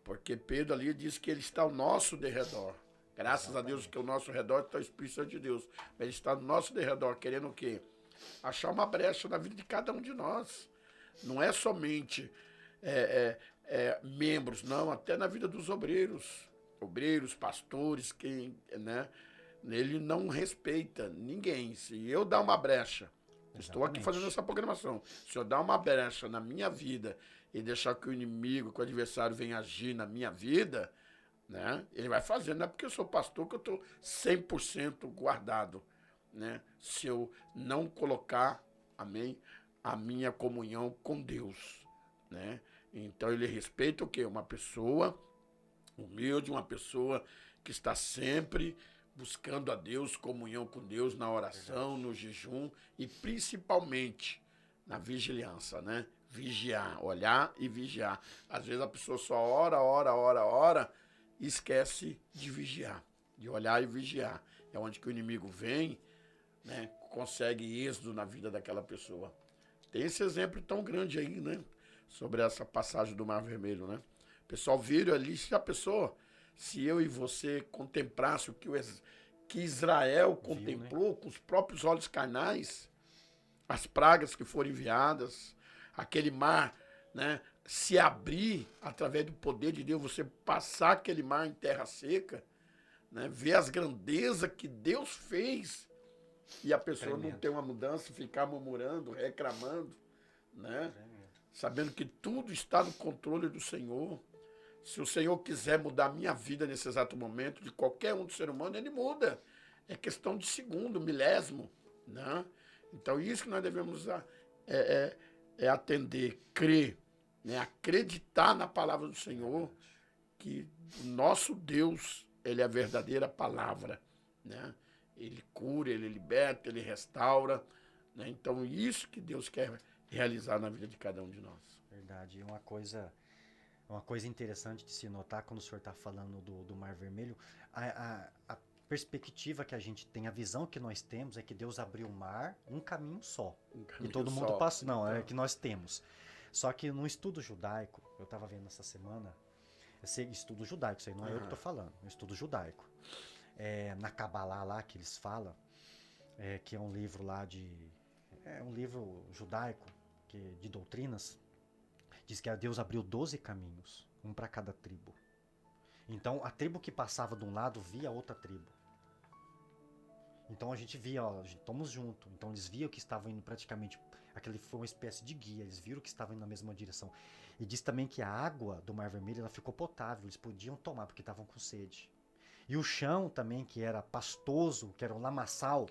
Porque Pedro ali diz que ele está ao nosso derredor. Graças a Deus que ao nosso redor está o Espírito Santo de Deus. Ele está ao nosso derredor, querendo o quê? Achar uma brecha na vida de cada um de nós. Não é somente membros, não, até na vida dos obreiros, pastores, quem, né? Ele não respeita ninguém. Se eu dar uma brecha, estou aqui fazendo essa programação, se eu dar uma brecha na minha vida e deixar que o inimigo, que o adversário venha agir na minha vida, né? Ele vai fazer, não é porque eu sou pastor que eu estou 100% guardado, né? Se eu não colocar, amém, a minha comunhão com Deus, né? Então ele respeita o quê? Uma pessoa humilde, uma pessoa que está sempre buscando a Deus, comunhão com Deus na oração, no jejum e principalmente na vigilância, né? Vigiar, olhar e vigiar. Às vezes a pessoa só ora e esquece de vigiar, de olhar e vigiar. É onde que o inimigo vem, né? Consegue êxodo na vida daquela pessoa. Tem esse exemplo tão grande aí, né? Sobre essa passagem do Mar Vermelho, né? O pessoal vira ali, se eu e você contemplasse o que Israel contemplou, né? Com os próprios olhos carnais, as pragas que foram enviadas, aquele mar, né, se abrir através do poder de Deus, você passar aquele mar em terra seca, né, ver as grandezas que Deus fez, e a pessoa não ter uma mudança, ficar murmurando, reclamando, né, sabendo que tudo está no controle do Senhor. Se o Senhor quiser mudar a minha vida nesse exato momento, de qualquer um do ser humano, ele muda. É questão de segundo, milésimo, né? Então, isso que nós devemos atender, crer, né? Acreditar na palavra do Senhor, que o nosso Deus, ele é a verdadeira palavra, né? Ele cura, ele liberta, ele restaura, né? Então, isso que Deus quer realizar na vida de cada um de nós. Verdade. Uma coisa interessante de se notar quando o senhor está falando do Mar Vermelho, a perspectiva que a gente tem, a visão que nós temos é que Deus abriu o mar, um caminho só. E todo mundo passa. Não, é que nós temos. Só que no estudo judaico, eu estava vendo essa semana, esse estudo judaico, isso aí não é eu que estou falando, é um estudo judaico. Na Kabbalah lá que eles falam, que é um livro lá é um livro judaico de doutrinas, diz que Deus abriu 12 caminhos, um para cada tribo. Então, a tribo que passava de um lado via a outra tribo. Então, a gente via, estamos juntos. Então, eles viam que estavam indo praticamente... Aquele foi uma espécie de guia, eles viram que estavam indo na mesma direção. E diz também que a água do Mar Vermelho ela ficou potável, eles podiam tomar porque estavam com sede. E o chão também, que era pastoso, que era um lamaçal,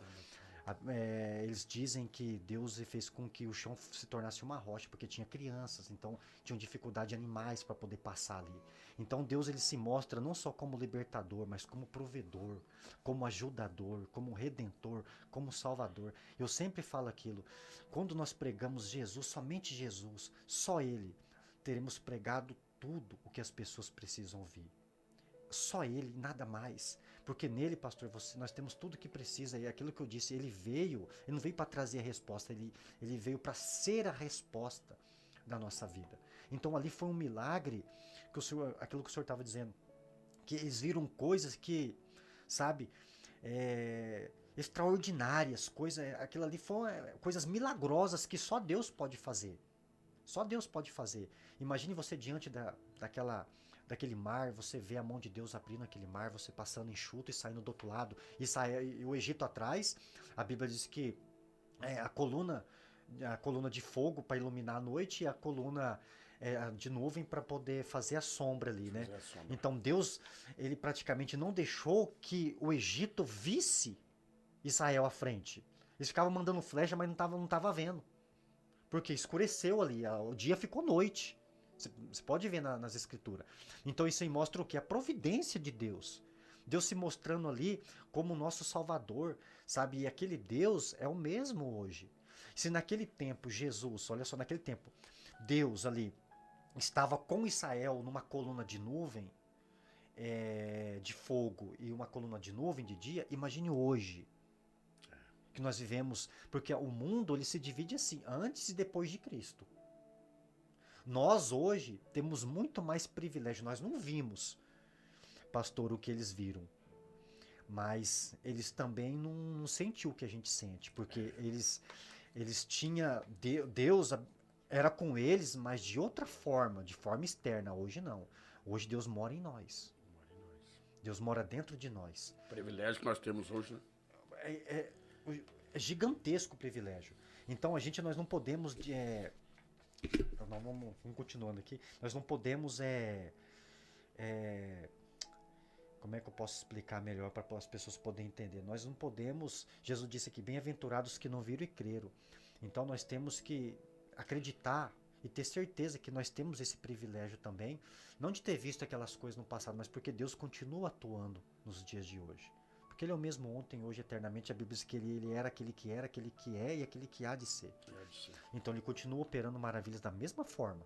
Eles dizem que Deus fez com que o chão se tornasse uma rocha, porque tinha crianças, então tinham dificuldade de animais para poder passar ali. Então Deus ele se mostra não só como libertador, mas como provedor, como ajudador, como redentor, como salvador. Eu sempre falo aquilo, quando nós pregamos Jesus, somente Jesus, só Ele, teremos pregado tudo o que as pessoas precisam ouvir. Só Ele, nada mais. Porque nele, pastor, nós temos tudo o que precisa. E aquilo que eu disse, ele não veio para trazer a resposta, ele veio para ser a resposta da nossa vida. Então ali foi um milagre, aquilo que o senhor estava dizendo, que eles viram coisas que, sabe, extraordinárias, aquilo ali foram coisas milagrosas que só Deus pode fazer. Só Deus pode fazer. Imagine você diante daquele mar, você vê a mão de Deus abrindo aquele mar, você passando enxuto e saindo do outro lado, e o Egito atrás. A Bíblia diz que a coluna de fogo para iluminar a noite e a coluna de nuvem para poder fazer a sombra ali, né? Então Deus, ele praticamente não deixou que o Egito visse Israel à frente. Eles ficavam mandando flecha, mas não tava vendo. Porque escureceu ali, o dia ficou noite. Você pode ver nas escrituras. Então isso aí mostra o quê? A providência de Deus. Deus se mostrando ali como o nosso Salvador, sabe? E aquele Deus é o mesmo hoje. Se naquele tempo Jesus, olha só, naquele tempo, Deus ali estava com Israel numa coluna de nuvem, de fogo e uma coluna de nuvem de dia, imagine hoje que nós vivemos, porque o mundo ele se divide assim, antes e depois de Cristo. Nós hoje temos muito mais privilégio. Nós não vimos, pastor, o que eles viram. Mas eles também não sentiram o que a gente sente. Porque eles tinham... Deus era com eles, mas de outra forma, de forma externa. Hoje não. Hoje Deus mora em nós. Deus mora dentro de nós. O privilégio que nós temos hoje, né? É gigantesco o privilégio. Então nós não podemos... Vamos continuando aqui. Nós não podemos como é que eu posso explicar melhor para as pessoas poderem entender? Nós não podemos... Jesus disse aqui, bem-aventurados que não viram e creram. Então nós temos que acreditar e ter certeza que nós temos esse privilégio também, não de ter visto aquelas coisas no passado, mas porque Deus continua atuando nos dias de hoje. Porque Ele é o mesmo ontem, hoje, eternamente. A Bíblia diz que Ele era, aquele que é e aquele que há de ser. Então Ele continua operando maravilhas da mesma forma,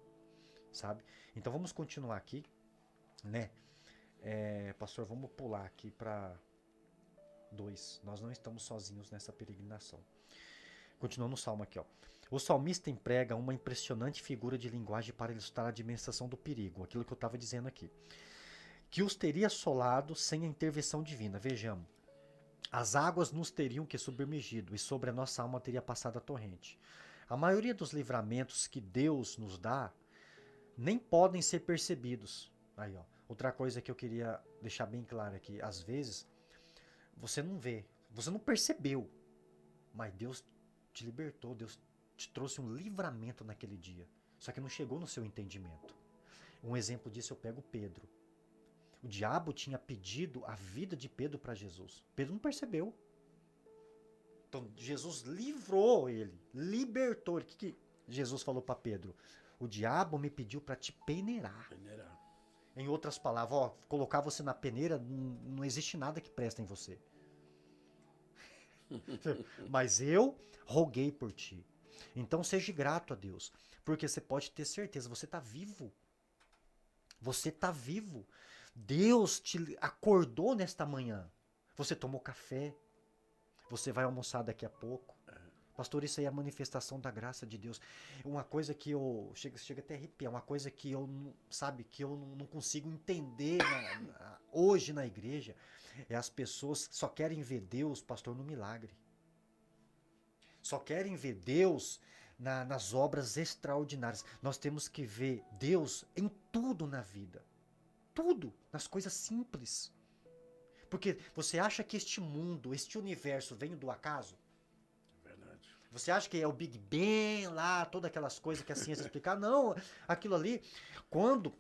sabe? Então vamos continuar aqui, né? Pastor, vamos pular aqui para 2. Nós não estamos sozinhos nessa peregrinação. Continuando no salmo aqui, ó. O salmista emprega uma impressionante figura de linguagem para ilustrar a dimensão do perigo, aquilo que eu estava dizendo aqui, que os teria assolado sem a intervenção divina. Vejamos. As águas nos teriam que submergido, e sobre a nossa alma teria passado a torrente. A maioria dos livramentos que Deus nos dá nem podem ser percebidos. Aí, ó, outra coisa que eu queria deixar bem claro aqui. Às vezes, você não vê, você não percebeu, mas Deus te libertou, Deus te trouxe um livramento naquele dia. Só que não chegou no seu entendimento. Um exemplo disso eu pego Pedro. O diabo tinha pedido a vida de Pedro para Jesus. Pedro não percebeu. Então Jesus livrou ele, libertou ele. O que Jesus falou para Pedro? O diabo me pediu para te peneirar. Em outras palavras, colocar você na peneira, não existe nada que presta em você. Mas eu roguei por ti. Então seja grato a Deus. Porque você pode ter certeza, você está vivo. Você está vivo. Deus te acordou nesta manhã. Você tomou café. Você vai almoçar daqui a pouco. Pastor, isso aí é a manifestação da graça de Deus. Uma coisa que eu... Chega até a arrepiar. Uma coisa que eu, que eu não consigo entender hoje na igreja. É as pessoas que só querem ver Deus, pastor, no milagre. Só querem ver Deus nas obras extraordinárias. Nós temos que ver Deus em tudo na vida. Tudo, nas coisas simples. Porque você acha que este mundo, este universo veio do acaso? Verdade. Você acha que é o Big Bang lá, todas aquelas coisas que a ciência explica? Não, aquilo ali, quando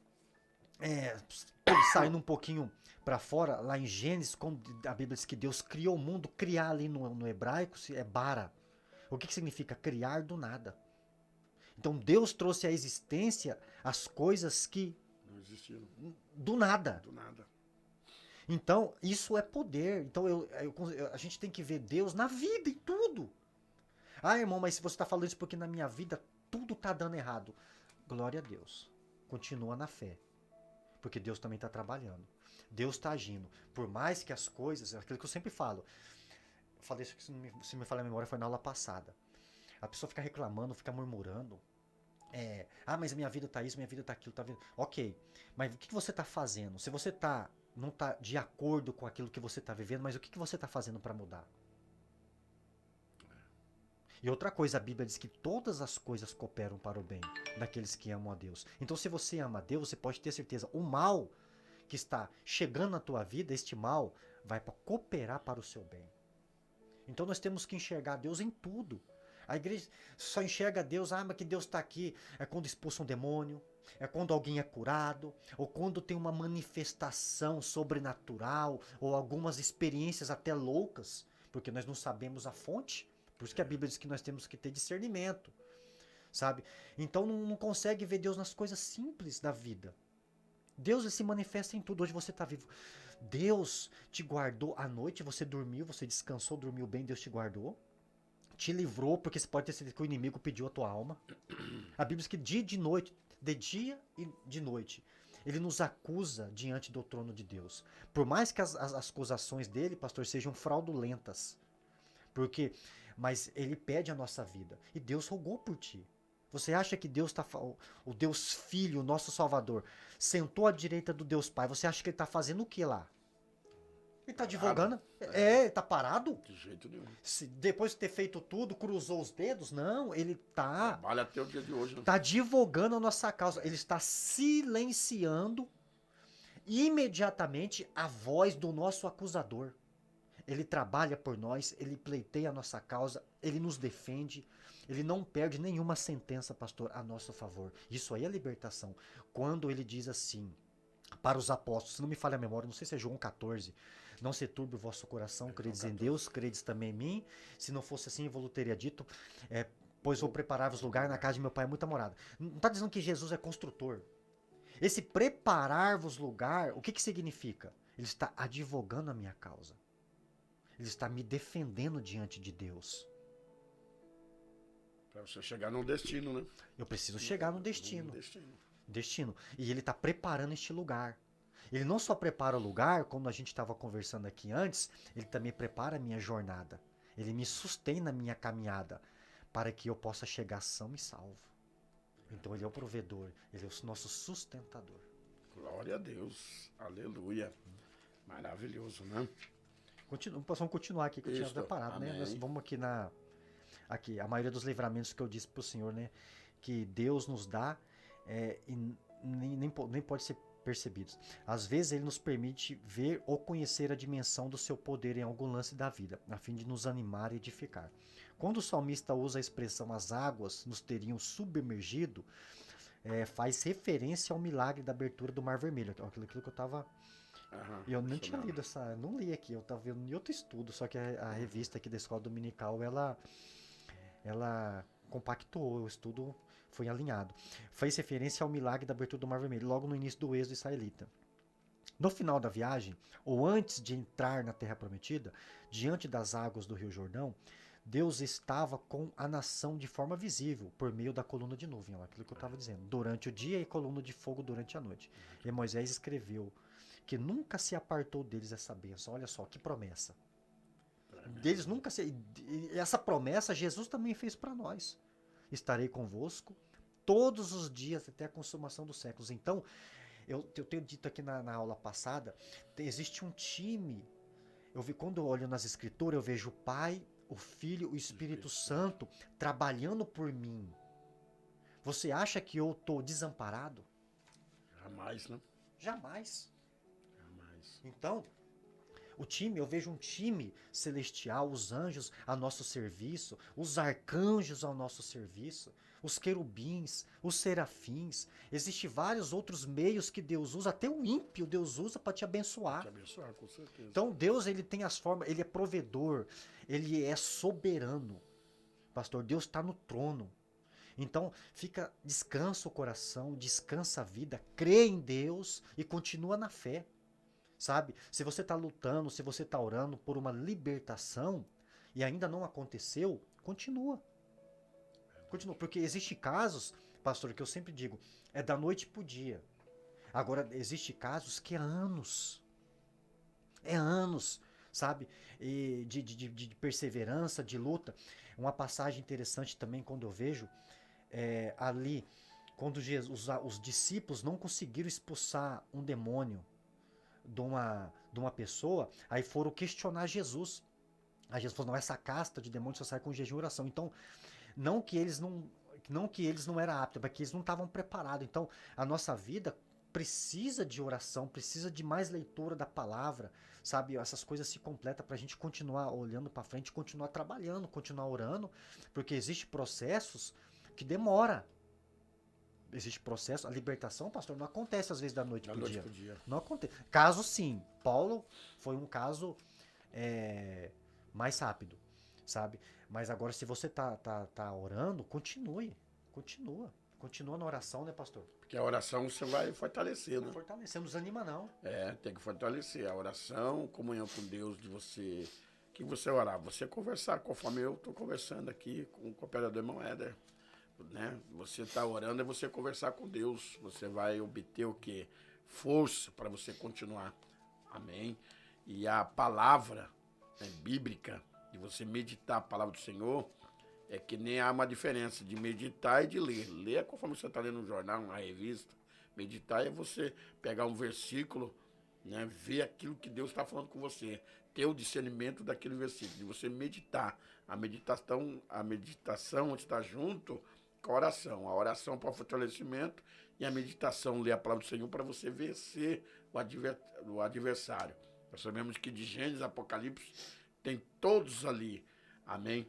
saindo um pouquinho para fora, lá em Gênesis, quando a Bíblia diz que Deus criou o mundo, criar ali no hebraico é bara. O que significa? Criar do nada. Então Deus trouxe à existência as coisas que... Não existiam. Do nada. Do nada. Então, isso é poder. Então, a gente tem que ver Deus na vida, em tudo. Ah, irmão, mas se você está falando isso porque na minha vida tudo está dando errado. Glória a Deus. Continua na fé. Porque Deus também está trabalhando. Deus está agindo. Por mais que as coisas... Aquilo que eu sempre falo. Eu falei isso que se me falha a memória foi na aula passada. A pessoa fica reclamando, fica murmurando. Mas a minha vida está isso, minha vida está aquilo. Tá vendo? Ok. Mas o que você está fazendo? Se você não está de acordo com aquilo que você está vivendo, mas o que você está fazendo para mudar? E outra coisa, a Bíblia diz que todas as coisas cooperam para o bem daqueles que amam a Deus. Então, se você ama a Deus, você pode ter certeza, o mal que está chegando na tua vida, este mal vai para cooperar para o seu bem. Então, nós temos que enxergar Deus em tudo. A igreja só enxerga Deus, mas que Deus está aqui, é quando expulsa um demônio, é quando alguém é curado, ou quando tem uma manifestação sobrenatural, ou algumas experiências até loucas, porque nós não sabemos a fonte. Por isso que a Bíblia diz que nós temos que ter discernimento, sabe? Então não consegue ver Deus nas coisas simples da vida. Deus se manifesta em tudo. Hoje você está vivo. Deus te guardou à noite, você dormiu, você descansou, dormiu bem, Deus te guardou. Te livrou, porque você pode ter certeza que o inimigo pediu a tua alma. A Bíblia diz que dia e de noite, de dia e de noite, ele nos acusa diante do trono de Deus. Por mais que as acusações dele, pastor, sejam fraudulentas. Mas ele pede a nossa vida. E Deus rogou por ti. Você acha que Deus o Deus Filho, o nosso Salvador, sentou à direita do Deus Pai. Você acha que ele está fazendo o que lá? Ele está divulgando. Está parado? De jeito nenhum. Depois de ter feito tudo, cruzou os dedos? Não, ele está... Trabalha até o dia de hoje. Né? Está divulgando a nossa causa. Ele está silenciando imediatamente a voz do nosso acusador. Ele trabalha por nós, ele pleiteia a nossa causa, ele nos defende, ele não perde nenhuma sentença, pastor, a nosso favor. Isso aí é libertação. Quando ele diz assim, para os apóstolos, se não me falha a memória, não sei se é João 14, não se turbe o vosso coração, credes em Deus, credes também em mim. Se não fosse assim, eu vos teria dito, pois vou preparar-vos lugar, na casa de meu pai é muita morada. Não está dizendo que Jesus é construtor. Esse preparar-vos lugar, o que significa? Ele está advogando a minha causa. Ele está me defendendo diante de Deus. Para você chegar num destino, né? Eu preciso chegar no destino. Destino. E ele está preparando este lugar. Ele não só prepara o lugar, como a gente estava conversando aqui antes, ele também prepara a minha jornada. Ele me sustém na minha caminhada, para que eu possa chegar são e salvo. Então ele é o provedor, ele é o nosso sustentador. Glória a Deus. Aleluia. Maravilhoso, né? Vamos continuar aqui, que eu tinha Isso, preparado, né? Nós vamos aqui a maioria dos livramentos que eu disse para o Senhor, né? Que Deus nos dá e nem pode ser percebidos. Às vezes ele nos permite ver ou conhecer a dimensão do seu poder em algum lance da vida, a fim de nos animar e edificar. Quando o salmista usa a expressão as águas nos teriam submergido, faz referência ao milagre da abertura do Mar Vermelho, aquilo que eu estava... eu não tinha lido não li aqui, eu estava vendo em outro estudo, só que a revista aqui da Escola Dominical, ela compactuou, o estudo foi alinhado. Faz referência ao milagre da abertura do Mar Vermelho, logo no início do êxodo israelita. No final da viagem, ou antes de entrar na Terra Prometida, diante das águas do Rio Jordão, Deus estava com a nação de forma visível, por meio da coluna de nuvem, aquilo que eu estava dizendo, durante o dia e coluna de fogo durante a noite. E Moisés escreveu que nunca se apartou deles essa bênção. Olha só, que promessa. Deles nunca se... Essa promessa Jesus também fez para nós. Estarei convosco todos os dias até a consumação dos séculos. Então, eu tenho dito aqui na aula passada, existe um time. Quando eu olho nas escrituras, eu vejo o Pai, o Filho, o Espírito Santo trabalhando por mim. Você acha que eu estou desamparado? Jamais, né? Jamais. Então, O time, eu vejo um time celestial, os anjos a nosso serviço, os arcanjos ao nosso serviço, os querubins, os serafins. Existem vários outros meios que Deus usa, até o ímpio Deus usa para te abençoar. Te abençoar, com certeza. Então Deus, ele tem as formas, ele é provedor, ele é soberano. Pastor, Deus está no trono. Então, descansa o coração, descansa a vida, crê em Deus e continua na fé. Sabe? Se você está lutando, se você está orando por uma libertação e ainda não aconteceu, continua. Continua, porque existem casos, pastor, que eu sempre digo, é da noite pro dia. Agora, existem casos que é anos. É anos, sabe? E de perseverança, de luta. Uma passagem interessante também, quando eu vejo, ali, quando os discípulos não conseguiram expulsar um demônio de uma pessoa, aí foram questionar Jesus. Aí Jesus falou, não, essa casta de demônios só sai com jejum e oração. Então, não que eles não eram aptos, mas que eles não estavam preparados. Então, a nossa vida precisa de oração, precisa de mais leitura da palavra, sabe? Essas coisas se completam para a gente continuar olhando para frente, continuar trabalhando, continuar orando, porque existem processos que demora. Existe processo, a libertação, pastor, não acontece às vezes da noite pro dia. Não acontece. Caso sim, Paulo foi um caso mais rápido, sabe? Mas agora se você tá orando, continua na oração, né, pastor? Porque a oração você vai fortalecer, né? Fortalecer, não desanima não. Tem que fortalecer a oração, comunhão com Deus, que você orar, você conversar, conforme eu estou conversando aqui com o cooperador irmão Éder. Né? Você está orando é você conversar com Deus. Você vai obter o quê? Força para você continuar. Amém? E a palavra bíblica, de você meditar a palavra do Senhor, é que nem há uma diferença de meditar e de ler. Ler é conforme você está lendo um jornal, uma revista. Meditar é você pegar um versículo, né? Ver aquilo que Deus está falando com você. Ter o discernimento daquele versículo. De você meditar. A meditação está junto com a oração. A oração para o fortalecimento e a meditação, ler a palavra do Senhor para você vencer o adversário. Nós sabemos que de Gênesis a Apocalipse tem todos ali, amém?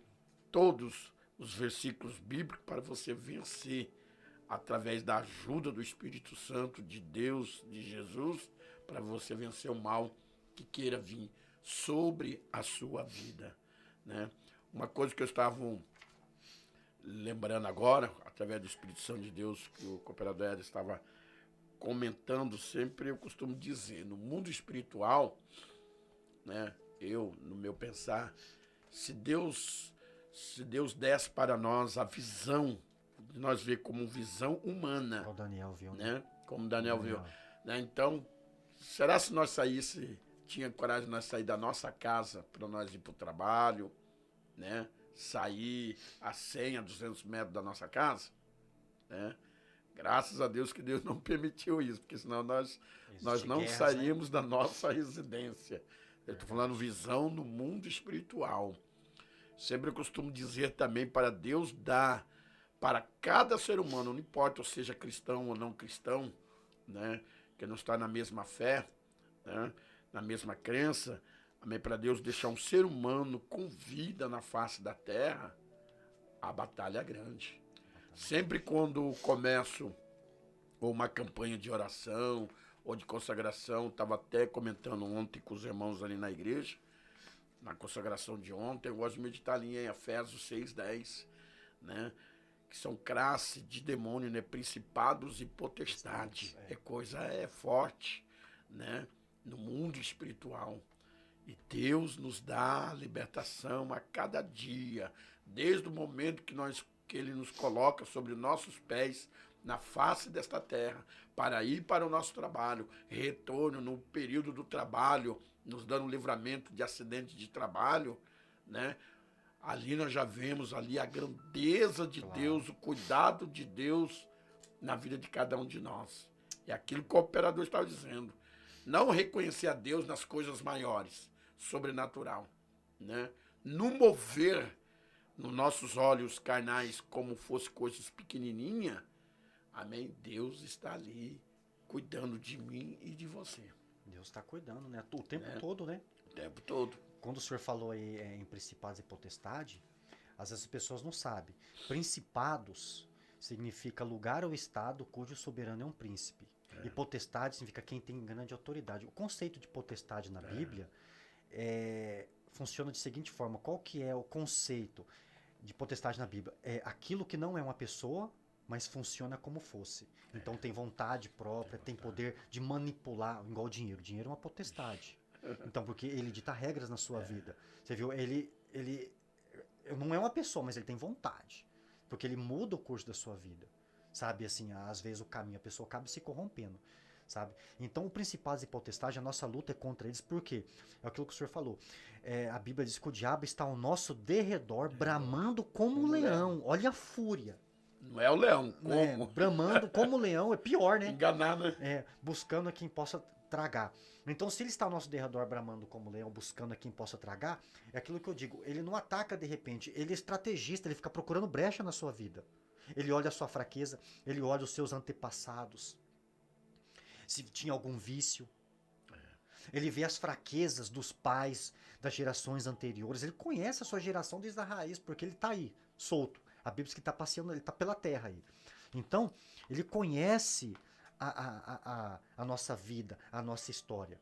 Todos os versículos bíblicos para você vencer através da ajuda do Espírito Santo, de Deus, de Jesus, para você vencer o mal que queira vir sobre a sua vida, né? Uma coisa que eu estava lembrando agora, através do Espírito Santo de Deus, que o cooperador Éder estava comentando sempre, eu costumo dizer, no mundo espiritual, né, no meu pensar, se Deus desse para nós a visão, de nós ver como visão humana, Como o Daniel viu, né? Como Daniel viu, né? Então, será se nós tinha coragem de nós sair da nossa casa para nós ir para o trabalho, né? Sair a 100, a 200 metros da nossa casa, né? Graças a Deus que Deus não permitiu isso, porque senão nós não guerras, sairíamos da nossa residência. Eu estou falando visão no mundo espiritual. Sempre eu costumo dizer também para Deus dar para cada ser humano, não importa ou seja cristão ou não cristão, né? Que não está na mesma fé, né? Na mesma crença, amém, para Deus deixar um ser humano com vida na face da terra, a batalha é grande. Sempre quando começo uma campanha de oração ou de consagração, estava até comentando ontem com os irmãos ali na igreja, na consagração de ontem, eu gosto de meditar ali em Efésios 6:10, né? Que são classe de demônio, né? Principados e potestade. É forte, né? No mundo espiritual. E Deus nos dá a libertação a cada dia, desde o momento que Ele nos coloca sobre nossos pés na face desta terra, para ir para o nosso trabalho, retorno no período do trabalho, nos dando livramento de acidente de trabalho, né? Ali nós já vemos ali a grandeza de Deus, o cuidado de Deus na vida de cada um de nós. É aquilo que o operador estava dizendo. Não reconhecer a Deus nas coisas maiores, sobrenatural, né? No mover nos nossos olhos carnais como fosse coisas pequenininhas, amém? Deus está ali cuidando de mim e de você. Deus está cuidando, né? O tempo todo, né? O tempo todo. Quando o senhor falou aí em principados e potestade, às vezes as pessoas não sabem. Principados significa lugar ou estado cujo soberano é um príncipe. E potestade significa quem tem grande autoridade. O conceito de potestade na Bíblia funciona de seguinte forma. Qual que é o conceito de potestade na Bíblia? É aquilo que não é uma pessoa, mas funciona como fosse. Então tem vontade própria, tem poder de manipular, igual o dinheiro. O dinheiro é uma potestade. Então, porque ele dita regras na sua vida. Você viu? Ele não é uma pessoa, mas ele tem vontade. Porque ele muda o curso da sua vida. Sabe, assim, às vezes o caminho, a pessoa acaba se corrompendo. Sabe? Então, o principados e potestade, a nossa luta é contra eles, por quê? É aquilo que o senhor falou. A Bíblia diz que o diabo está ao nosso derredor, bramando como um leão. Olha a fúria. Não é o leão, como? Bramando como leão, é pior, né? Enganado, né? Buscando a quem possa tragar. Então, se ele está ao nosso derredor bramando como leão, buscando a quem possa tragar, é aquilo que eu digo, ele não ataca de repente, ele é estrategista, ele fica procurando brecha na sua vida. Ele olha a sua fraqueza, ele olha os seus antepassados, se tinha algum vício. Ele vê as fraquezas dos pais das gerações anteriores, ele conhece a sua geração desde a raiz, porque ele está aí, solto. A Bíblia diz que está passeando, ele está pela terra aí. Então, ele conhece a nossa vida, a nossa história.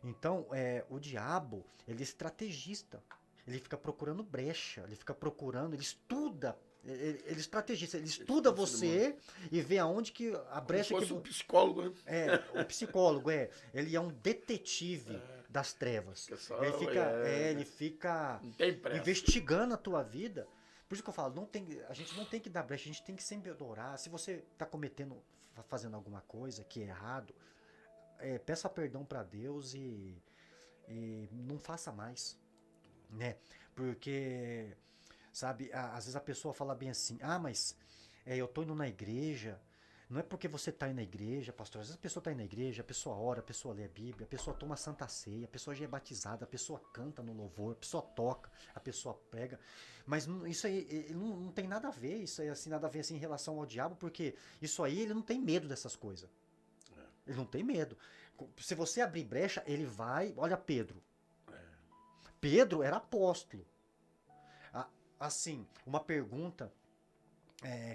Então, o diabo, ele é estrategista. Ele fica procurando brecha, ele fica procurando, ele estuda, ele é estrategista, ele estuda você e vê aonde que a brecha... Como se fosse um psicólogo, né? O psicólogo, ele é um detetive das trevas. Ele fica Não tem pressa. investigando a tua vida. Por isso que eu falo, a gente não tem que dar brecha, a gente tem que sempre adorar. Se você está fazendo alguma coisa que é errado, peça perdão para Deus e não faça mais, né? Porque, sabe, às vezes a pessoa fala bem assim, mas eu tô indo na igreja, não é porque você tá indo na igreja, pastor, às vezes a pessoa tá indo na igreja, a pessoa ora, a pessoa lê a Bíblia, a pessoa toma a Santa Ceia, a pessoa já é batizada, a pessoa canta no louvor, a pessoa toca, a pessoa prega, mas isso aí não tem nada a ver, isso aí assim, nada a ver assim, em relação ao diabo, porque isso aí ele não tem medo dessas coisas. Ele não tem medo. Se você abrir brecha, ele vai... Olha Pedro. Pedro era apóstolo. Assim, uma pergunta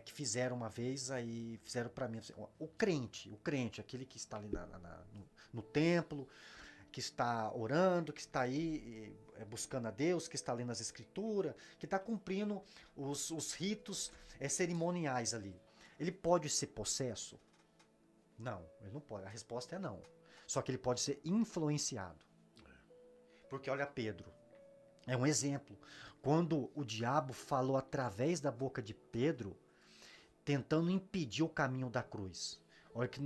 que fizeram uma vez, aí fizeram para mim, assim, o crente, aquele que está ali no templo, que está orando, que está aí buscando a Deus, que está lendo as escrituras, que está cumprindo os ritos cerimoniais ali. Ele pode ser possesso? Não, ele não pode. A resposta é não. Só que ele pode ser influenciado. Porque olha Pedro, é um exemplo. Quando o diabo falou através da boca de Pedro, tentando impedir o caminho da cruz. Olha que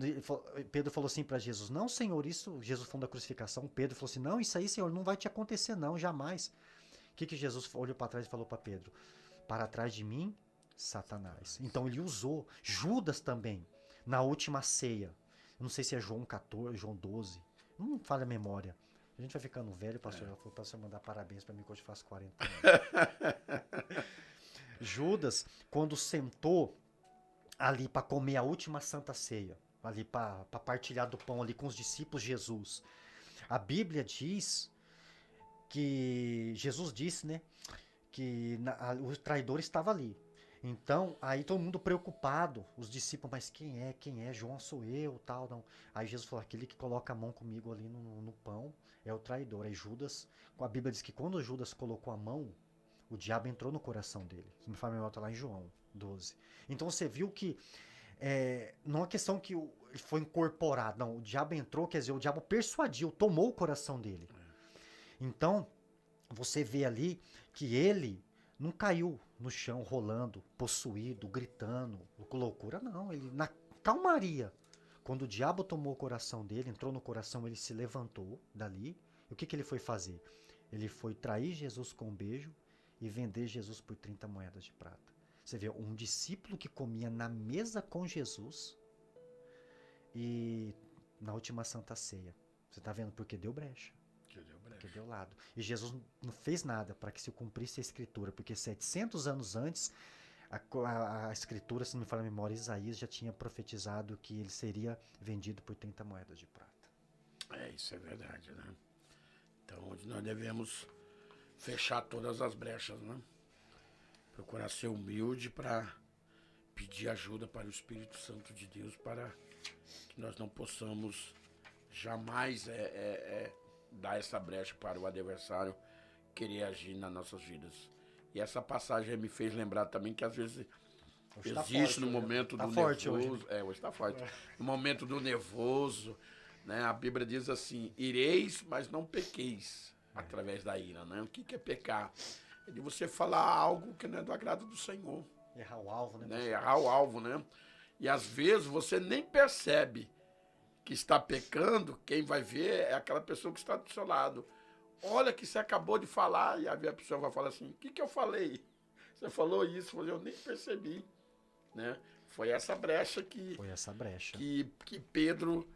Pedro falou assim para Jesus, não Senhor, isso, Jesus falando da crucificação, Pedro falou assim, não, isso aí Senhor, não vai te acontecer não, jamais. O que Jesus olhou para trás e falou para Pedro? Para trás de mim, Satanás. Então ele usou Judas também, na última ceia. Eu não sei se é João 14, João 12. Não falha a memória. A gente vai ficando velho, pastor. Eu falei para você mandar parabéns para mim que hoje faço 40 anos. Judas, quando sentou ali para comer a última santa ceia, ali para partilhar do pão ali com os discípulos de Jesus. A Bíblia diz que Jesus disse, né, que o traidor estava ali. Então, aí todo mundo preocupado, os discípulos, mas quem é? João sou eu, tal, não. Aí Jesus falou, aquele que coloca a mão comigo ali no pão é o traidor. Aí Judas, a Bíblia diz que quando Judas colocou a mão, o diabo entrou no coração dele. Se me fala melhor, tá lá em João 12. Então você viu que não é questão que ele foi incorporado, não, o diabo entrou, quer dizer, o diabo persuadiu, tomou o coração dele. Então, você vê ali que ele não caiu no chão rolando, possuído, gritando, com loucura, não. Ele, na calmaria, quando o diabo tomou o coração dele, entrou no coração, ele se levantou dali. E o que ele foi fazer? Ele foi trair Jesus com um beijo e vender Jesus por 30 moedas de prata. Você vê, um discípulo que comia na mesa com Jesus e na última Santa Ceia. Você está vendo porque deu brecha. Porque deu lado. E Jesus não fez nada para que se cumprisse a Escritura, porque 700 anos antes, a Escritura, se não me falha a memória, Isaías já tinha profetizado que ele seria vendido por 30 moedas de prata. Isso é verdade, né? Então, hoje nós devemos fechar todas as brechas, né? Procurar ser humilde para pedir ajuda para o Espírito Santo de Deus, para que nós não possamos jamais dar essa brecha para o adversário querer agir nas nossas vidas. E essa passagem me fez lembrar também que às vezes existe no momento do nervoso. Hoje está forte. No momento do nervoso, né? A Bíblia diz assim: ireis, mas não pequeis através da ira, né? O que é pecar? É de você falar algo que não é do agrado do Senhor. Errar o alvo, né? Errar o alvo, né? E às vezes você nem percebe que está pecando, quem vai ver é aquela pessoa que está do seu lado. Olha que você acabou de falar, e a pessoa vai falar assim: o que eu falei? Você falou isso, eu nem percebi, né? Foi essa brecha que Pedro,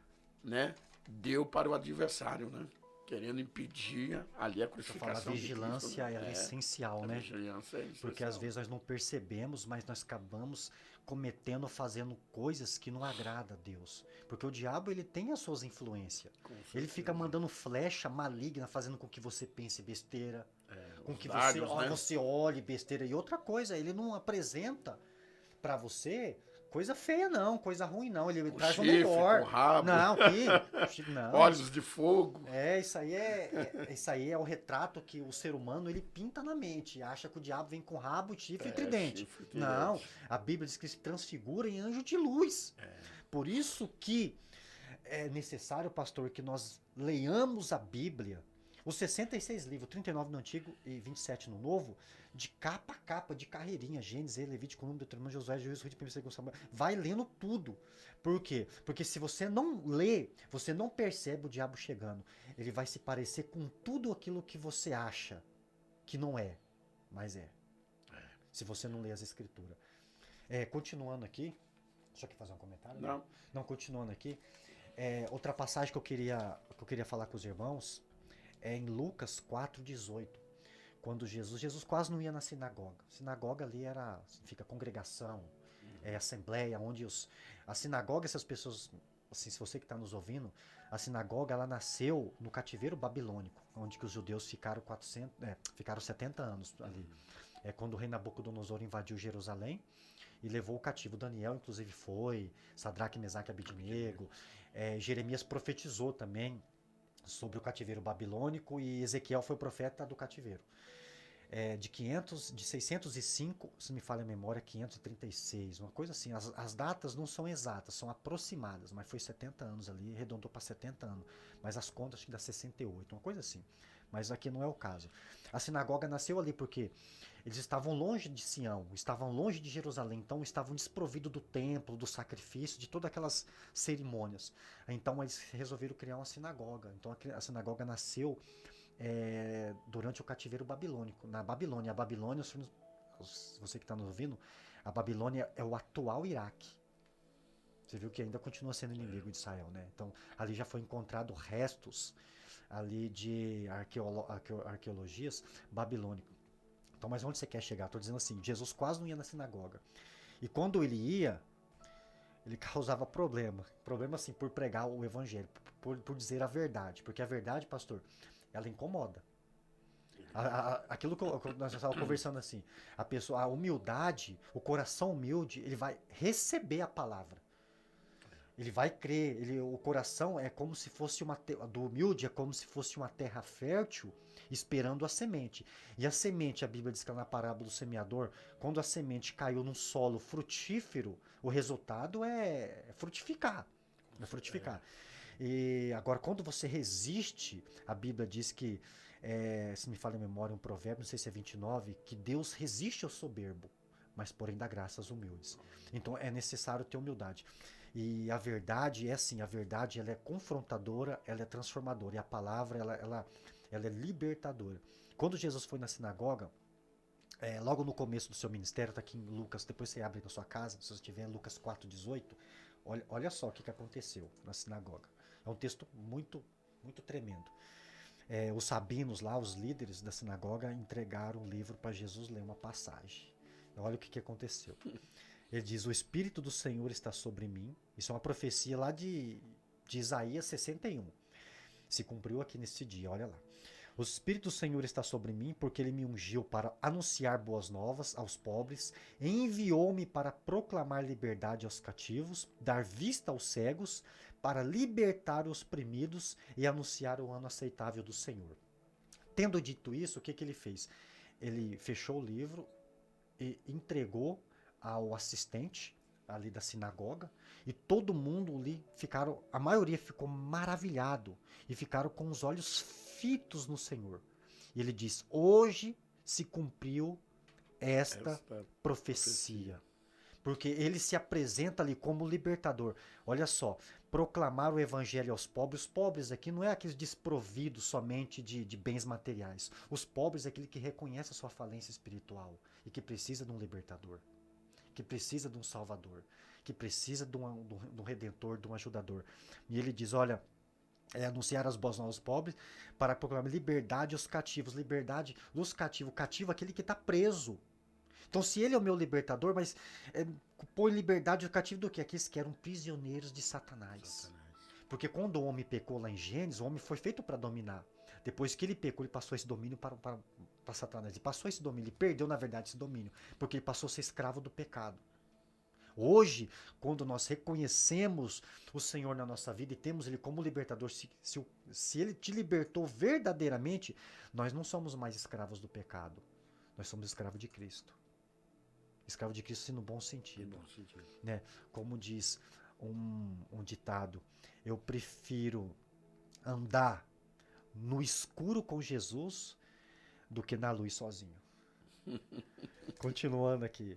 né, deu para o adversário, né? Querendo impedir ali a crucificação. A vigilância é essencial, né? Vigilância é essencial. Porque às vezes nós não percebemos, mas nós acabamos cometendo, fazendo coisas que não agradam a Deus. Porque o diabo, ele tem as suas influências. Ele fica mandando flecha maligna, fazendo com que você pense besteira, com que você olhe besteira. E outra coisa, ele não apresenta para você coisa feia não, coisa ruim não, ele traz o melhor. O rabo. Não. Olhos de fogo. Isso aí é o retrato que o ser humano ele pinta na mente, acha que o diabo vem com rabo, chifre e tridente. Não, a Bíblia diz que se transfigura em anjo de luz. Por isso que é necessário, pastor, que nós leiamos a Bíblia, os 66 livros, 39 no Antigo e 27 no Novo, de capa a capa, de carreirinha, Gênesis, Levítico, Número, Deuteronômio, Josué, Juízo, Ruth, 1 Samuel, vai lendo tudo. Por quê? Porque se você não lê, você não percebe o diabo chegando. Ele vai se parecer com tudo aquilo que você acha que não é, mas é. Se você não lê as escrituras. Continuando aqui, deixa eu aqui fazer um comentário. Não, continuando aqui. Outra passagem que eu queria falar com os irmãos é em Lucas 4,18. Quando Jesus quase não ia na sinagoga. Sinagoga ali fica congregação, assembleia, onde a sinagoga, essas pessoas, assim, se você que está nos ouvindo, a sinagoga ela nasceu no cativeiro babilônico, onde que os judeus ficaram 70 anos ali. Quando o rei Nabucodonosor invadiu Jerusalém e levou o cativo. Daniel, inclusive, foi, Sadraque, Mesaque e Abidnego. Jeremias profetizou também sobre o cativeiro babilônico e Ezequiel foi profeta do cativeiro. De 605, se me falha a memória, 536, uma coisa assim. As datas não são exatas, são aproximadas, mas foi 70 anos ali, arredondou para 70 anos. Mas as contas acho que dá 68, uma coisa assim. Mas aqui não é o caso. A sinagoga nasceu ali porque eles estavam longe de Sião, estavam longe de Jerusalém, então estavam desprovidos do templo, do sacrifício, de todas aquelas cerimônias. Então eles resolveram criar uma sinagoga. Então a sinagoga nasceu durante o cativeiro babilônico. Na Babilônia. A Babilônia, você que está nos ouvindo, a Babilônia é o atual Iraque. Você viu que ainda continua sendo inimigo de Israel, né? Então ali já foi encontrado restos ali de arqueologias babilônicas. Então, mas onde você quer chegar? Estou dizendo assim, Jesus quase não ia na sinagoga. E quando ele ia, ele causava problema. Problema assim, por pregar o evangelho, por dizer a verdade. Porque a verdade, pastor, ela incomoda. Aquilo que nós estávamos conversando assim, a humildade, o coração humilde, ele vai receber a palavra. Ele vai crer, o coração é como se fosse do humilde é como se fosse uma terra fértil esperando a semente. E a semente, a Bíblia diz que na parábola do semeador, quando a semente caiu num solo frutífero, o resultado é frutificar. E agora, quando você resiste, a Bíblia diz que, se me falha a memória, um provérbio, não sei se é 29, que Deus resiste ao soberbo, mas porém dá graça aos humildes. Então é necessário ter humildade. E a verdade a verdade ela é confrontadora, ela é transformadora. E a palavra, ela é libertadora. Quando Jesus foi na sinagoga, logo no começo do seu ministério, está aqui em Lucas, depois você abre na sua casa, se você tiver Lucas 4,18, olha só o que aconteceu na sinagoga. É um texto muito, muito tremendo. Os sabinos lá, os líderes da sinagoga, entregaram um livro para Jesus ler uma passagem. Olha o que aconteceu. Ele diz, o Espírito do Senhor está sobre mim. Isso é uma profecia lá de Isaías 61. Se cumpriu aqui nesse dia, olha lá. O Espírito do Senhor está sobre mim, porque ele me ungiu para anunciar boas novas aos pobres, enviou-me para proclamar liberdade aos cativos, dar vista aos cegos, para libertar os oprimidos e anunciar o ano aceitável do Senhor. Tendo dito isso, o que ele fez? Ele fechou o livro e entregou ao assistente ali da sinagoga, e todo mundo ali a maioria ficou maravilhado e ficaram com os olhos fitos no Senhor. E ele diz: hoje se cumpriu esta profecia. Porque ele se apresenta ali como libertador. Olha só, proclamar o evangelho aos pobres. Os pobres aqui não é aqueles desprovidos somente de bens materiais. Os pobres é aquele que reconhece a sua falência espiritual e que precisa de um libertador, que precisa de um salvador, que precisa de um redentor, de um ajudador. E ele diz, olha, anunciar as boas novas aos pobres, para proclamar liberdade aos cativos. Liberdade dos cativos. O cativo é aquele que está preso. Então, se ele é o meu libertador, mas põe liberdade ao cativo do quê? Aqueles que eram prisioneiros de Satanás. Porque quando o homem pecou lá em Gênesis, o homem foi feito para dominar. Depois que ele pecou, ele passou esse domínio para Satanás. Ele passou esse domínio, ele perdeu, na verdade, esse domínio, porque ele passou a ser escravo do pecado. Hoje, quando nós reconhecemos o Senhor na nossa vida e temos Ele como libertador, se Ele te libertou verdadeiramente, nós não somos mais escravos do pecado. Nós somos escravos de Cristo. Escravo de Cristo, sim, no bom sentido. Né? Como diz um ditado, eu prefiro andar no escuro com Jesus do que na luz sozinho. Continuando aqui.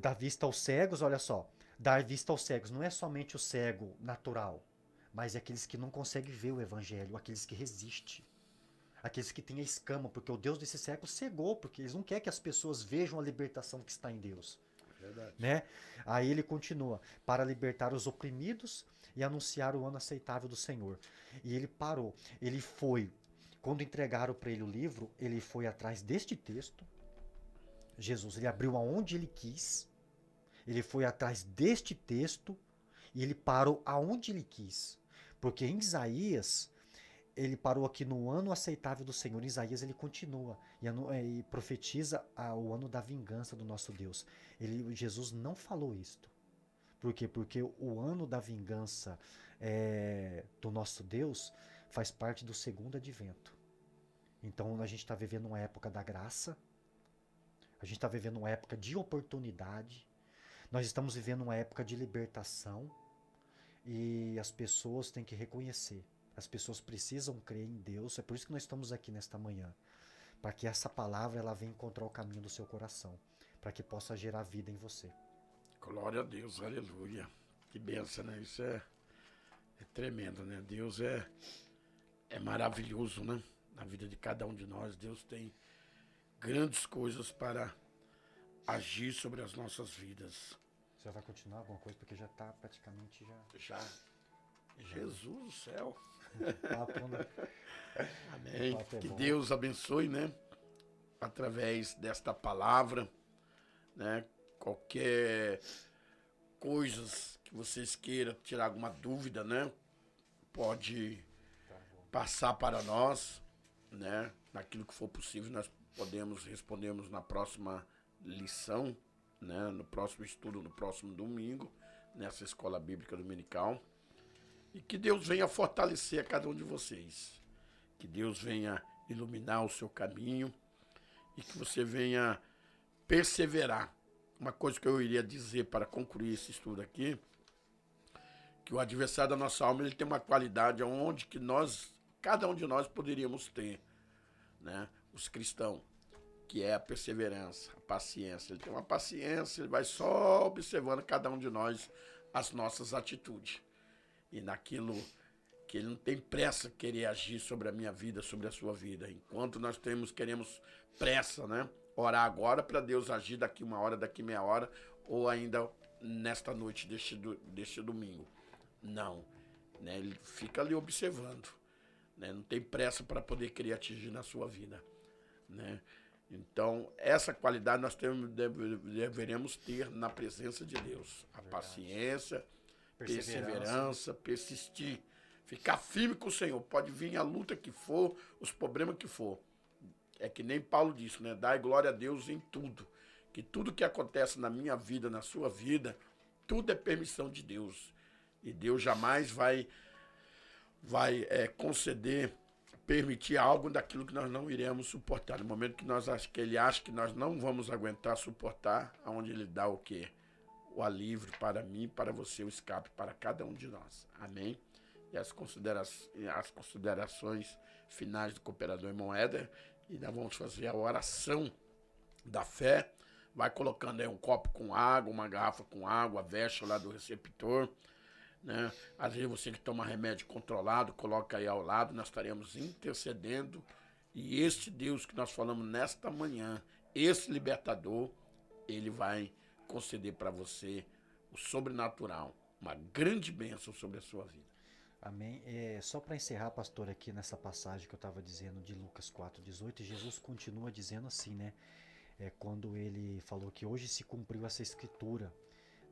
Dar vista aos cegos, olha só. Dar vista aos cegos não é somente o cego natural, mas é aqueles que não conseguem ver o evangelho, aqueles que resistem. Aqueles que têm a escama, porque o Deus desse século cegou, porque eles não querem que as pessoas vejam a libertação que está em Deus. Verdade. Né? Aí ele continua, para libertar os oprimidos e anunciar o ano aceitável do Senhor. E ele parou. Ele foi, quando entregaram para ele o livro, ele foi atrás deste texto. Jesus, ele abriu aonde ele quis, ele foi atrás deste texto e ele parou aonde ele quis. Porque em Isaías, ele parou aqui no ano aceitável do Senhor. Em Isaías ele continua e profetiza o ano da vingança do nosso Deus. Jesus não falou isto. Por quê? Porque o ano da vingança do nosso Deus faz parte do segundo advento. Então a gente está vivendo uma época da graça, a gente está vivendo uma época de oportunidade, nós estamos vivendo uma época de libertação e as pessoas têm que reconhecer. As pessoas precisam crer em Deus. É por isso que nós estamos aqui nesta manhã. Para que essa palavra ela venha encontrar o caminho do seu coração. Para que possa gerar vida em você. Glória a Deus, aleluia. Que benção, né? Isso é tremendo, né? Deus é maravilhoso, né? Na vida de cada um de nós. Deus tem grandes coisas para agir sobre as nossas vidas. Você vai continuar alguma coisa? Porque já está praticamente Já. Jesus do céu. Amém. Que Deus abençoe, né? Através desta palavra, né? Qualquer coisas que vocês queiram tirar alguma dúvida, né? Pode passar para nós, né? Naquilo que for possível, nós respondemos na próxima lição, né? No próximo estudo, no próximo domingo, nessa escola bíblica dominical. E que Deus venha fortalecer a cada um de vocês. Que Deus venha iluminar o seu caminho. E que você venha perseverar. Uma coisa que eu iria dizer para concluir esse estudo aqui. Que o adversário da nossa alma ele tem uma qualidade onde que cada um de nós poderíamos ter. Né? Os cristãos. Que é a perseverança, a paciência. Ele tem uma paciência, ele vai só observando cada um de nós as nossas atitudes. E naquilo que ele não tem pressa querer agir sobre a minha vida, sobre a sua vida. Enquanto nós queremos pressa, né? Orar agora para Deus agir daqui uma hora, daqui meia hora, ou ainda nesta noite deste domingo. Não. Né? Ele fica ali observando. Né? Não tem pressa para poder querer atingir na sua vida. Né? Então, essa qualidade nós deveremos ter na presença de Deus. A paciência, perseverança, persistir. Ficar firme com o Senhor. Pode vir a luta que for, os problemas que for. É que nem Paulo disse, né? Dai glória a Deus em tudo. Que tudo que acontece na minha vida, na sua vida, tudo é permissão de Deus. E Deus jamais vai conceder, permitir algo daquilo que nós não iremos suportar. No momento que ele acha que nós não vamos aguentar suportar, aonde ele dá o quê? O alívio para mim, para você, o escape para cada um de nós. Amém? E as considerações finais do cooperador irmão Éder, e nós vamos fazer a oração da fé. Vai colocando aí um copo com água, uma garrafa com água, veste lá do receptor, né? Às vezes você que toma remédio controlado, coloca aí ao lado, nós estaremos intercedendo. E este Deus que nós falamos nesta manhã, esse libertador, ele vai conceder para você o sobrenatural, uma grande bênção sobre a sua vida. Amém. Só para encerrar, pastor, aqui nessa passagem que eu estava dizendo de Lucas 4,18, Jesus continua dizendo assim, né? Quando ele falou que hoje se cumpriu essa escritura,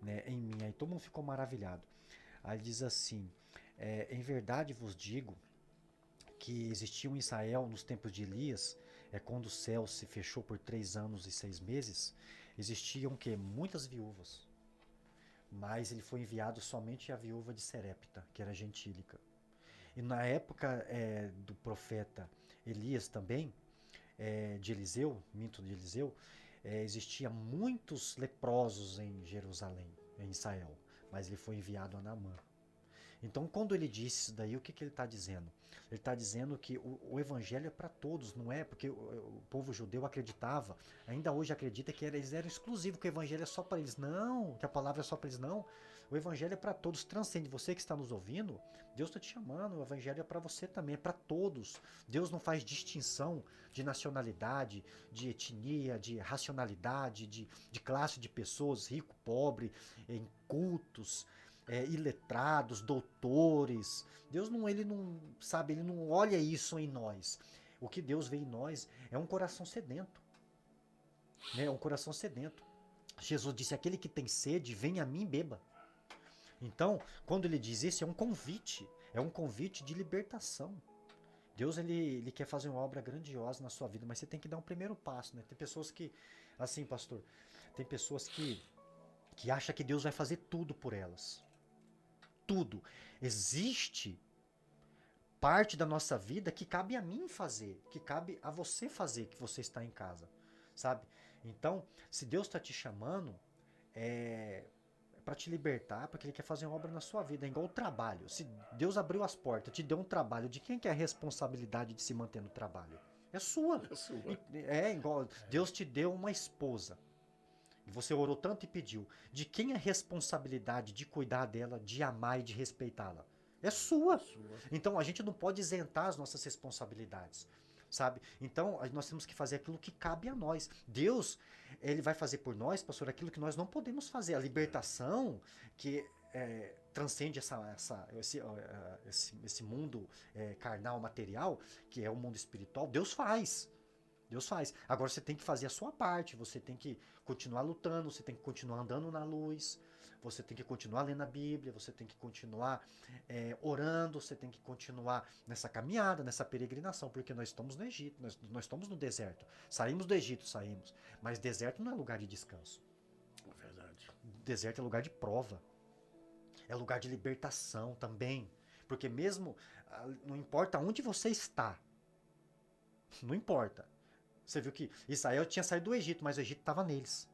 né, em mim. Aí todo mundo ficou maravilhado. Aí ele diz assim, em verdade vos digo que existiam em Israel nos tempos de Elias, quando o céu se fechou por 3 anos e 6 meses, existiam muitas viúvas. Mas ele foi enviado somente à viúva de Serepta, que era gentílica. E na época do profeta Elias também, de Eliseu, existia muitos leprosos em Jerusalém, em Israel, mas ele foi enviado a Naamã. Então, quando ele disse isso daí, o que ele está dizendo? Ele está dizendo que o evangelho é para todos, não é? Porque o povo judeu acreditava, ainda hoje acredita que eles eram exclusivos, que o evangelho é só para eles. Não, que a palavra é só para eles, não. O evangelho é para todos, transcende. Você que está nos ouvindo, Deus está te chamando, o evangelho é para você também, é para todos. Deus não faz distinção de nacionalidade, de etnia, de racionalidade, de classe de pessoas, rico, pobre, incultos, iletrados, doutores. Deus ele não olha isso em nós. O que Deus vê em nós é um coração sedento. É um coração sedento. Jesus disse, aquele que tem sede, vem a mim e beba. Então, quando ele diz isso, é um convite de libertação. Deus ele quer fazer uma obra grandiosa na sua vida, mas você tem que dar um primeiro passo, né? Tem pessoas que, assim, pastor, tem pessoas que acham que Deus vai fazer tudo por elas. Tudo. Existe parte da nossa vida que cabe a mim fazer, que cabe a você fazer, que você está em casa, sabe? Então, se Deus está te chamando, para te libertar, porque Ele quer fazer uma obra na sua vida. É igual o trabalho. Se Deus abriu as portas, te deu um trabalho, de quem que é a responsabilidade de se manter no trabalho? É sua. É sua. Igual Deus te deu uma esposa. Você orou tanto e pediu. De quem é a responsabilidade de cuidar dela, de amar e de respeitá-la? É sua. Então a gente não pode isentar as nossas responsabilidades, sabe? Então nós temos que fazer aquilo que cabe a nós. Deus, Ele vai fazer por nós, pastor, aquilo que nós não podemos fazer. A libertação que transcende esse mundo carnal, material, que é o mundo espiritual, Deus faz. Deus faz. Agora você tem que fazer a sua parte, você tem que continuar lutando, você tem que continuar andando na luz, você tem que continuar lendo a Bíblia, você tem que continuar orando, você tem que continuar nessa caminhada, nessa peregrinação, porque nós estamos no Egito, nós estamos no deserto. Saímos do Egito, mas deserto não é lugar de descanso. É verdade. Deserto é lugar de prova, é lugar de libertação também, porque mesmo, não importa onde você está, não importa. Você viu que Israel tinha saído do Egito, mas o Egito estava neles.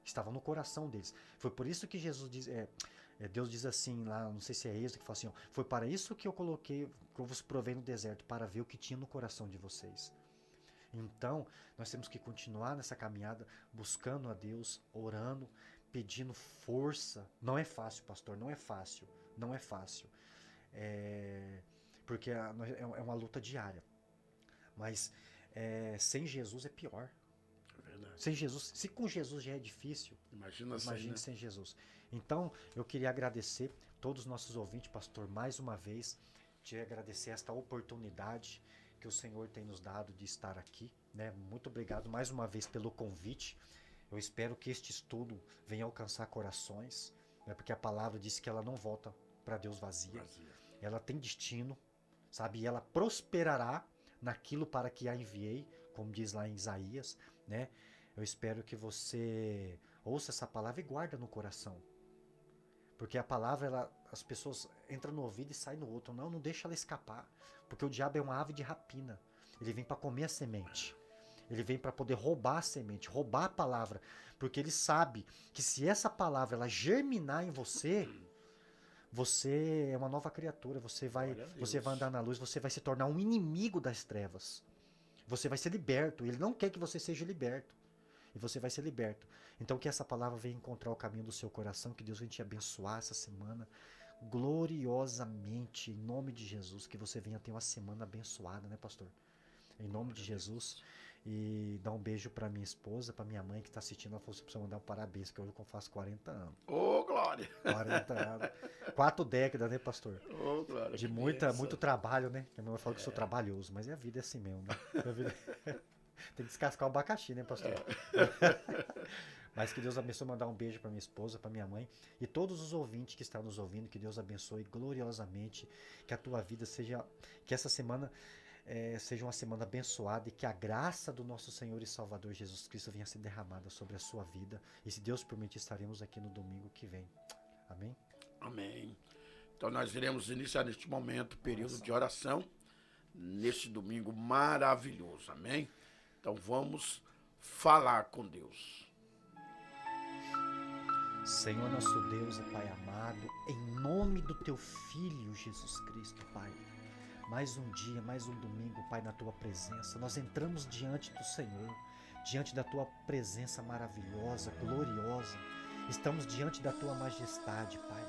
Estava no coração deles. Foi por isso que Deus diz assim, lá, não sei se é Êxodo, que fala assim, foi para isso que eu vos provei no deserto, para ver o que tinha no coração de vocês. Então, nós temos que continuar nessa caminhada, buscando a Deus, orando, pedindo força. Não é fácil, pastor, não é fácil. Não é fácil. Porque é uma luta diária. Mas sem Jesus é pior. É verdade. Sem Jesus, se com Jesus já é difícil, imagine sem Jesus. Então, eu queria agradecer todos os nossos ouvintes, pastor, mais uma vez, te agradecer esta oportunidade que o Senhor tem nos dado de estar aqui, né? Muito obrigado mais uma vez pelo convite. Eu espero que este estudo venha alcançar corações, né? Porque a palavra diz que ela não volta para Deus vazia. ela tem destino, sabe? E ela prosperará naquilo para que a enviei, como diz lá em Isaías, né? Eu espero que você ouça essa palavra e guarda no coração. Porque a palavra, as pessoas entram no ouvido e saem no outro. Não deixa ela escapar. Porque o diabo é uma ave de rapina. Ele vem para comer a semente. Ele vem para poder roubar a semente, roubar a palavra. Porque ele sabe que se essa palavra ela germinar em você, você é uma nova criatura. Você vai andar na luz, você vai se tornar um inimigo das trevas. Você vai ser liberto. Ele não quer que você seja liberto. E você vai ser liberto. Então que essa palavra venha encontrar o caminho do seu coração, que Deus venha te abençoar essa semana gloriosamente, em nome de Jesus, que você venha ter uma semana abençoada, né, pastor? Em nome de Jesus. E dar um beijo pra minha esposa, pra minha mãe que tá assistindo. Ela falou: você precisa mandar um parabéns, que hoje eu faço 40 anos. Ô, glória! 40 anos. 4 décadas, né, pastor? Ô, glória! De muito trabalho, né? A minha mãe fala que eu sou trabalhoso, mas a vida é assim mesmo, né? Tem que descascar o abacaxi, né, pastor? Mas que Deus abençoe, mandar um beijo para minha esposa, para minha mãe e todos os ouvintes que estão nos ouvindo. Que Deus abençoe gloriosamente, que a tua vida seja, que essa semana seja uma semana abençoada e que a graça do nosso Senhor e Salvador Jesus Cristo venha ser derramada sobre a sua vida. E se Deus permitir, estaremos aqui no domingo que vem. Amém? Amém. Então nós iremos iniciar neste momento o período de oração, neste domingo maravilhoso. Amém? Então vamos falar com Deus. Senhor nosso Deus e Pai amado, em nome do Teu Filho Jesus Cristo, Pai, mais um dia, mais um domingo, Pai, na Tua presença, nós entramos diante do Senhor, diante da Tua presença maravilhosa, gloriosa, estamos diante da Tua majestade, Pai,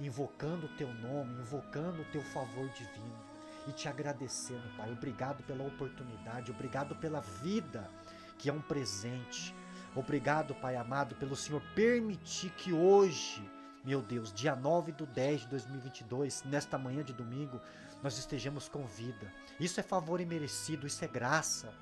invocando o Teu nome, invocando o Teu favor divino e te agradecendo, Pai. Obrigado pela oportunidade, obrigado pela vida, que é um presente. Obrigado, Pai amado, pelo Senhor permitir que hoje, meu Deus, dia 9/10/2022, nesta manhã de domingo, nós estejamos com vida. Isso é favor imerecido, isso é graça.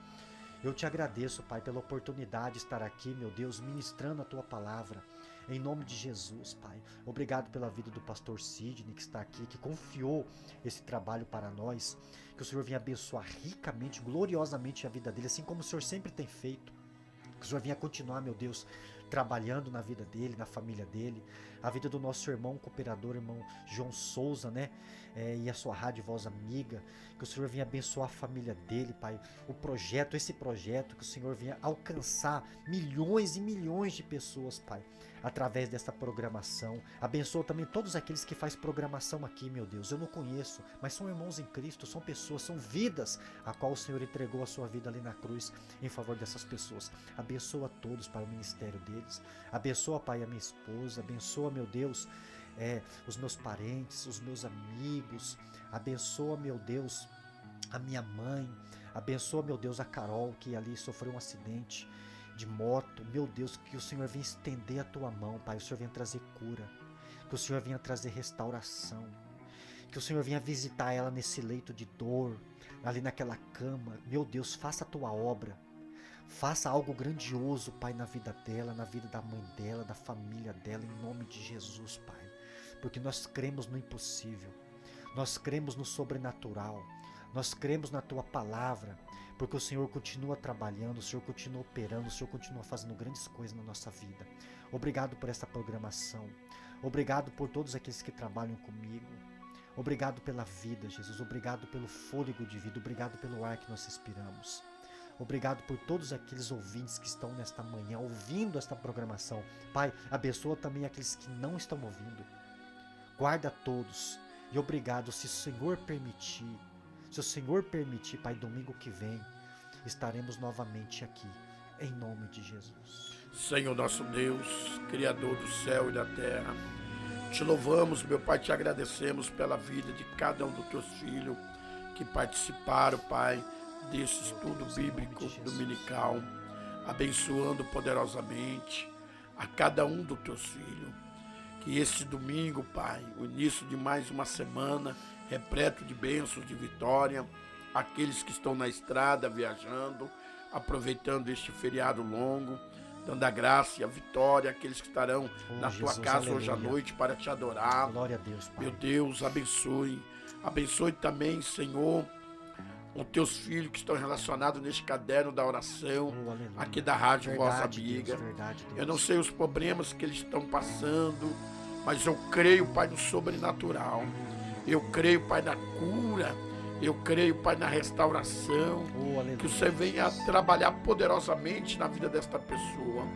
Eu te agradeço, Pai, pela oportunidade de estar aqui, meu Deus, ministrando a Tua palavra. Em nome de Jesus, Pai. Obrigado pela vida do pastor Sidney, que está aqui, que confiou esse trabalho para nós. Que o Senhor venha abençoar ricamente, gloriosamente a vida dele, assim como o Senhor sempre tem feito. Que o Senhor venha continuar, meu Deus, trabalhando na vida dele, na família dele, a vida do nosso irmão cooperador, irmão João Souza, né? E a sua rádio Voz Amiga. Que o Senhor venha abençoar a família dele, Pai. Esse projeto, que o Senhor venha alcançar milhões e milhões de pessoas, Pai, através dessa programação. Abençoa também todos aqueles que fazem programação aqui, meu Deus. Eu não conheço, mas são irmãos em Cristo, são pessoas, são vidas a qual o Senhor entregou a sua vida ali na cruz em favor dessas pessoas. Abençoa todos para o ministério deles. Abençoa, Pai, a minha esposa. Abençoa, meu Deus, os meus parentes, os meus amigos. Abençoa, meu Deus, a minha mãe. Abençoa, meu Deus, a Carol, que ali sofreu um acidente de moto. Meu Deus, que o Senhor venha estender a tua mão, Pai. O Senhor venha trazer cura, que o Senhor venha trazer restauração, que o Senhor venha visitar ela nesse leito de dor, ali naquela cama. Meu Deus, faça a tua obra, faça algo grandioso, Pai, na vida dela, na vida da mãe dela, da família dela, em nome de Jesus, Pai, porque nós cremos no impossível, nós cremos no sobrenatural, nós cremos na tua palavra, porque o Senhor continua trabalhando, o Senhor continua operando, o Senhor continua fazendo grandes coisas na nossa vida. Obrigado por essa programação. Obrigado por todos aqueles que trabalham comigo. Obrigado pela vida, Jesus. Obrigado pelo fôlego de vida. Obrigado pelo ar que nós respiramos. Obrigado por todos aqueles ouvintes que estão nesta manhã ouvindo esta programação. Pai, abençoa também aqueles que não estão ouvindo. Guarda todos. E obrigado, se o Senhor permitir. Se o Senhor permitir, Pai, domingo que vem, estaremos novamente aqui, em nome de Jesus. Senhor nosso Deus, Criador do céu e da terra, te louvamos, meu Pai, te agradecemos pela vida de cada um dos teus filhos que participaram, Pai, desse estudo bíblico dominical, abençoando poderosamente a cada um dos teus filhos. Que este domingo, Pai, o início de mais uma semana, repleto de bênçãos, de vitória, aqueles que estão na estrada viajando, aproveitando este feriado longo, dando a graça e a vitória àqueles que estarão na tua casa hoje à noite para te adorar. Glória a Deus, Pai. Meu Deus, abençoe Abençoe também, Senhor, os teus filhos que estão relacionados neste caderno da oração, aqui da Rádio Voz Amiga. Eu não sei os problemas que eles estão passando, mas eu creio, Pai, no sobrenatural. Eu creio, Pai, na cura. Eu creio, Pai, na restauração. Que o Senhor venha trabalhar poderosamente na vida desta pessoa,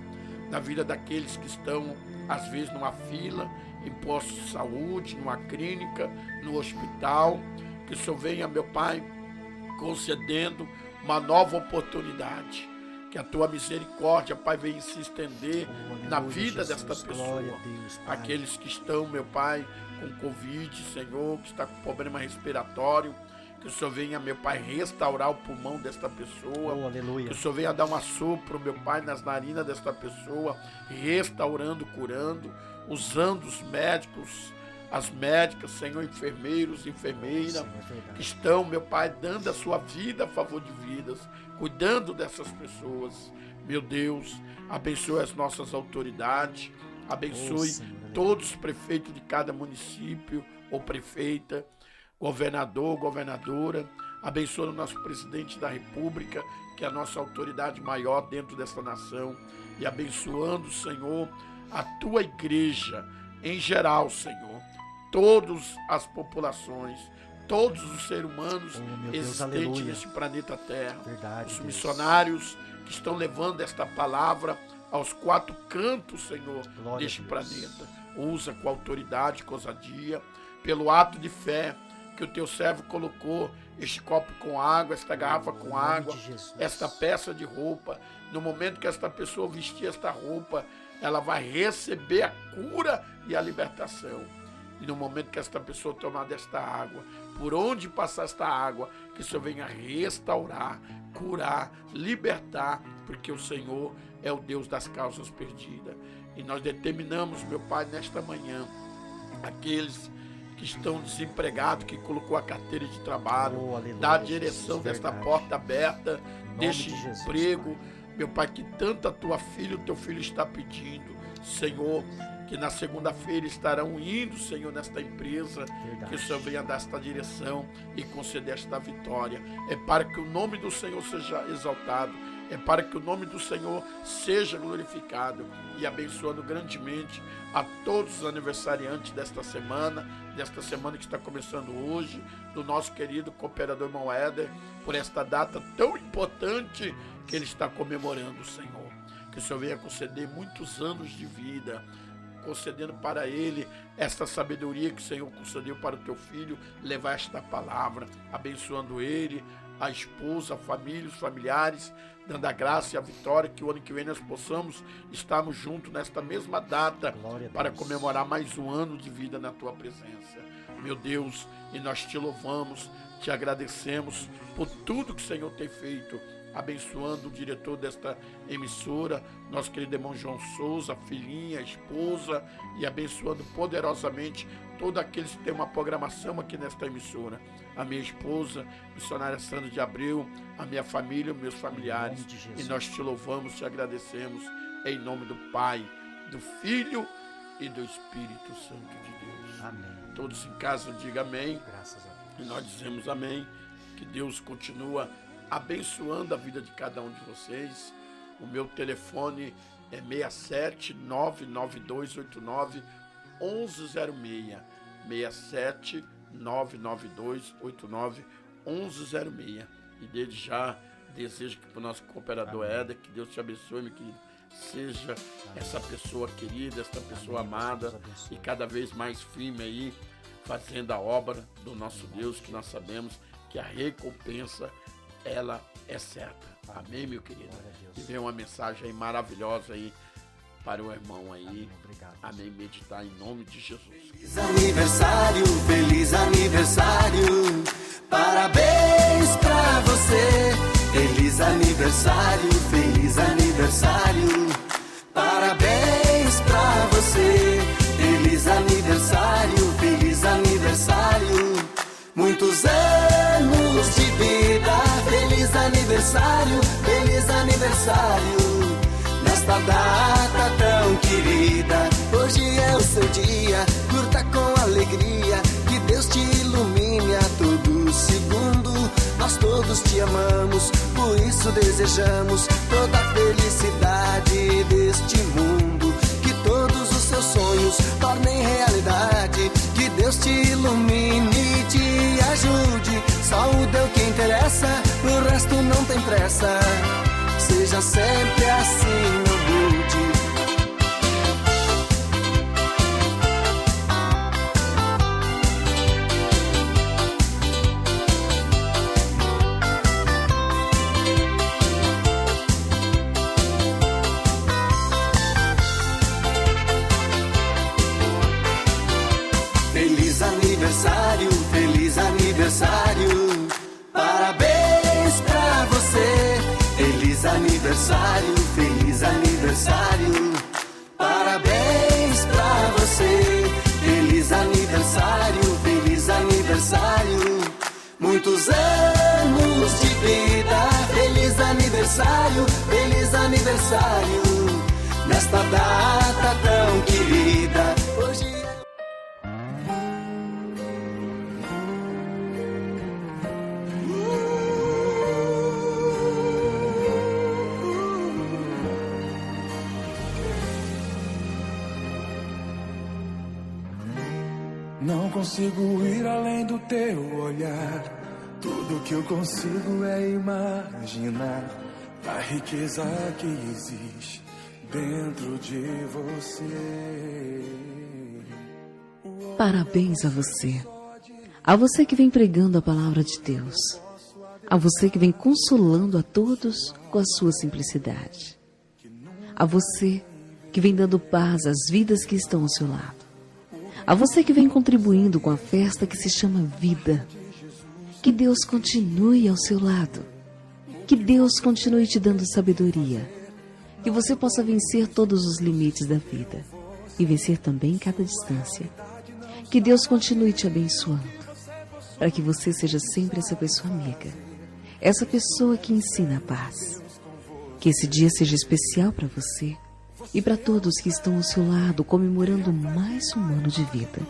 na vida daqueles que estão, às vezes, numa fila, em posto de saúde, numa clínica, no hospital. Que o Senhor venha, meu Pai, concedendo uma nova oportunidade. Que a tua misericórdia, Pai, venha se estender na vida desta pessoa. Aqueles que estão, meu Pai, com Covid, Senhor, que está com problema respiratório, que o Senhor venha, meu Pai, restaurar o pulmão desta pessoa. Que o Senhor venha dar um assopro, meu Pai, nas narinas desta pessoa, restaurando, curando, usando os médicos, as médicas, Senhor, enfermeiros, enfermeiras, que estão, meu Pai, dando a sua vida a favor de vidas, cuidando dessas pessoas. Meu Deus, abençoe as nossas autoridades, abençoe todos os prefeitos de cada município ou prefeita, governador, governadora, abençoe o nosso presidente da República, que é a nossa autoridade maior dentro dessa nação, e abençoando, Senhor, a tua igreja em geral, Senhor, todas as populações, todos os seres humanos existentes neste planeta Terra, os missionários que estão levando esta palavra aos quatro cantos, Senhor, deste planeta. Usa com autoridade, com ousadia, pelo ato de fé que o teu servo colocou, este copo com água, esta garrafa com água, esta peça de roupa. No momento que esta pessoa vestir esta roupa, ela vai receber a cura e a libertação. E no momento que esta pessoa tomar desta água, por onde passar esta água, que o Senhor venha restaurar, curar, libertar, porque o Senhor é o Deus das causas perdidas. E nós determinamos, meu Pai, nesta manhã, aqueles que estão desempregados, que colocou a carteira de trabalho, dá a direção desta porta aberta, deste emprego, meu Pai, que tanto a tua filha, o teu filho está pedindo, Senhor, que na segunda-feira estarão indo, Senhor, nesta empresa, que o Senhor venha dar esta direção e conceder esta vitória. É para que o nome do Senhor seja exaltado, é para que o nome do Senhor seja glorificado, e abençoando grandemente a todos os aniversariantes desta semana que está começando hoje, do nosso querido cooperador irmão Éder, por esta data tão importante que ele está comemorando, Senhor. Que o Senhor venha conceder muitos anos de vida, concedendo para ele esta sabedoria que o Senhor concedeu para o teu filho levar esta palavra, abençoando ele, a esposa, a família, os familiares, dando a graça e a vitória, que o ano que vem nós possamos estarmos juntos nesta mesma data para comemorar mais um ano de vida na tua presença. Meu Deus, e nós te louvamos, te agradecemos por tudo que o Senhor tem feito, abençoando o diretor desta emissora, nosso querido irmão João Souza, a filhinha, a esposa, e abençoando poderosamente todos aqueles que têm uma programação aqui nesta emissora. A minha esposa, missionária Sandra de Abreu, a minha família, meus familiares. E nós te louvamos, te agradecemos, em nome do Pai, do Filho e do Espírito Santo de Deus. Amém. Todos em casa digam amém. Graças a Deus. E nós dizemos amém. Que Deus continua abençoando a vida de cada um de vocês. O meu telefone é 67 99289 1106. 67 99289 1106. E desde já desejo que para o nosso cooperador Éder, que Deus te abençoe, meu querido. Seja essa pessoa querida, essa pessoa amada e cada vez mais firme aí, fazendo a obra do nosso Deus, que nós sabemos que a recompensa ela é certa. Amém, meu querido? E vem uma mensagem aí maravilhosa aí para o irmão aí. Amém, obrigado. Amém, meditar em nome de Jesus. Feliz aniversário, feliz aniversário, parabéns pra você. Feliz aniversário, parabéns pra você. Feliz aniversário, muitos anos de vida. Feliz aniversário, nesta data tão querida. Hoje é o seu dia, curta com alegria, que Deus te ilumine segundo. Nós todos te amamos, por isso desejamos toda a felicidade deste mundo. Que todos os seus sonhos tornem realidade. Que Deus te ilumine e te ajude. Saúde é o que interessa, o resto não tem pressa. Seja sempre assim, não mude. Feliz aniversário, feliz aniversário. Parabéns pra você. Feliz aniversário, feliz aniversário. Parabéns pra você. Feliz aniversário, feliz aniversário. Muitos anos de vida. Feliz aniversário, feliz aniversário. Nesta data tão querida. Hoje não consigo ir além do teu olhar. Tudo que eu consigo é imaginar a riqueza que existe dentro de você. Parabéns a você. A você que vem pregando a palavra de Deus. A você que vem consolando a todos com a sua simplicidade. A você que vem dando paz às vidas que estão ao seu lado. A você que vem contribuindo com a festa que se chama vida. Que Deus continue ao seu lado. Que Deus continue te dando sabedoria. Que você possa vencer todos os limites da vida. E vencer também cada distância. Que Deus continue te abençoando. Para que você seja sempre essa pessoa amiga. Essa pessoa que ensina a paz. Que esse dia seja especial para você. E para todos que estão ao seu lado comemorando mais um ano de vida.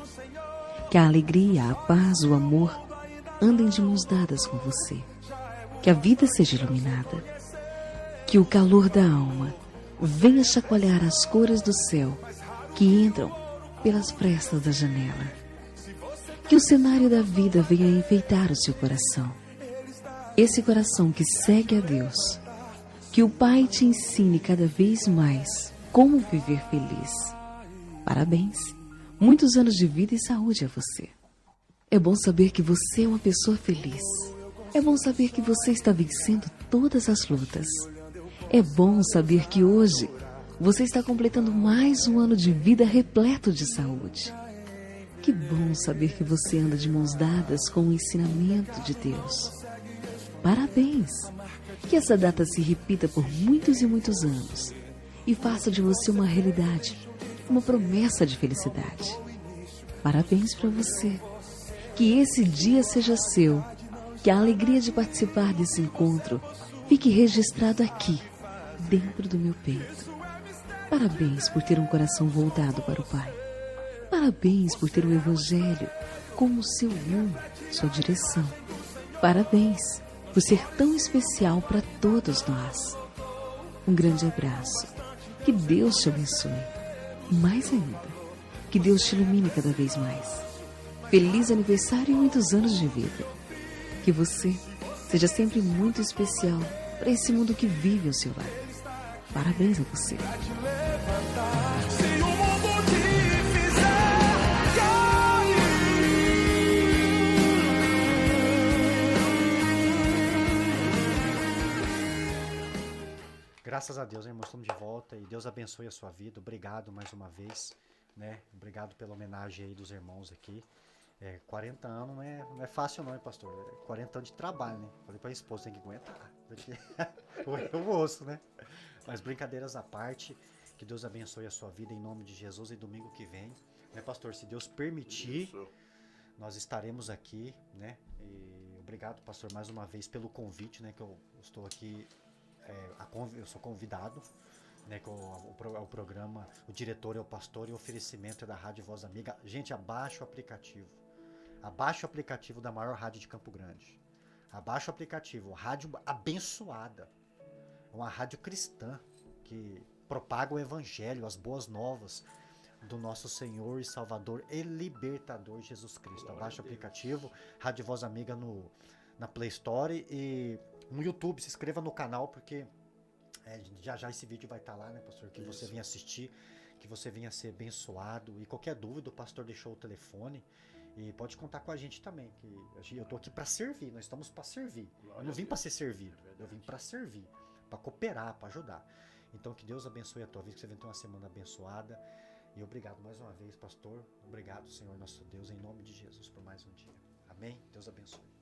Que a alegria, a paz, o amor andem de mãos dadas com você. Que a vida seja iluminada. Que o calor da alma venha chacoalhar as cores do céu que entram pelas frestas da janela. Que o cenário da vida venha enfeitar o seu coração. Esse coração que segue a Deus. Que o Pai te ensine cada vez mais como viver feliz. Parabéns. Muitos anos de vida e saúde a você. É bom saber que você é uma pessoa feliz. É bom saber que você está vencendo todas as lutas. É bom saber que hoje você está completando mais um ano de vida repleto de saúde. Que bom saber que você anda de mãos dadas com o ensinamento de Deus. Parabéns. Que essa data se repita por muitos e muitos anos. E faça de você uma realidade, uma promessa de felicidade. Parabéns para você. Que esse dia seja seu. Que a alegria de participar desse encontro fique registrado aqui, dentro do meu peito. Parabéns por ter um coração voltado para o Pai. Parabéns por ter o Evangelho como seu rumo, sua direção. Parabéns por ser tão especial para todos nós. Um grande abraço. Que Deus te abençoe. Mais ainda, que Deus te ilumine cada vez mais. Feliz aniversário e muitos anos de vida. Que você seja sempre muito especial para esse mundo que vive ao seu lado. Parabéns a você. Graças a Deus, né, irmãos, estamos de volta e Deus abençoe a sua vida. Obrigado mais uma vez, né? Obrigado pela homenagem aí dos irmãos aqui. 40 anos não é fácil não, hein, pastor? 40 anos de trabalho, né? Falei pra esposa, tem que aguentar, porque eu ouço, né? Mas brincadeiras à parte, que Deus abençoe a sua vida em nome de Jesus e domingo que vem, né, pastor? Se Deus permitir, nós estaremos aqui, né? E obrigado, pastor, mais uma vez pelo convite, né? Que eu estou aqui. Eu sou convidado, né, com o programa, o diretor é o pastor e o oferecimento é da Rádio Voz Amiga. Gente, abaixa o aplicativo. Abaixe o aplicativo da maior rádio de Campo Grande. Abaixe o aplicativo, rádio abençoada. Uma rádio cristã que propaga o evangelho, as boas novas do nosso Senhor e Salvador e Libertador Jesus Cristo. Abaixe o aplicativo, Rádio Voz Amiga na Play Store e no YouTube. Se inscreva no canal, porque já esse vídeo vai estar lá, né, pastor? Que você venha assistir, que você venha ser abençoado. E qualquer dúvida, o pastor deixou o telefone. E pode contar com a gente também, que eu tô aqui para servir, nós estamos para servir. Eu não vim para ser servido, eu vim para servir, para cooperar, para ajudar. Então que Deus abençoe a tua vida, que você venha ter uma semana abençoada. E obrigado mais uma vez, pastor. Obrigado, Senhor nosso Deus, em nome de Jesus, por mais um dia. Amém? Deus abençoe.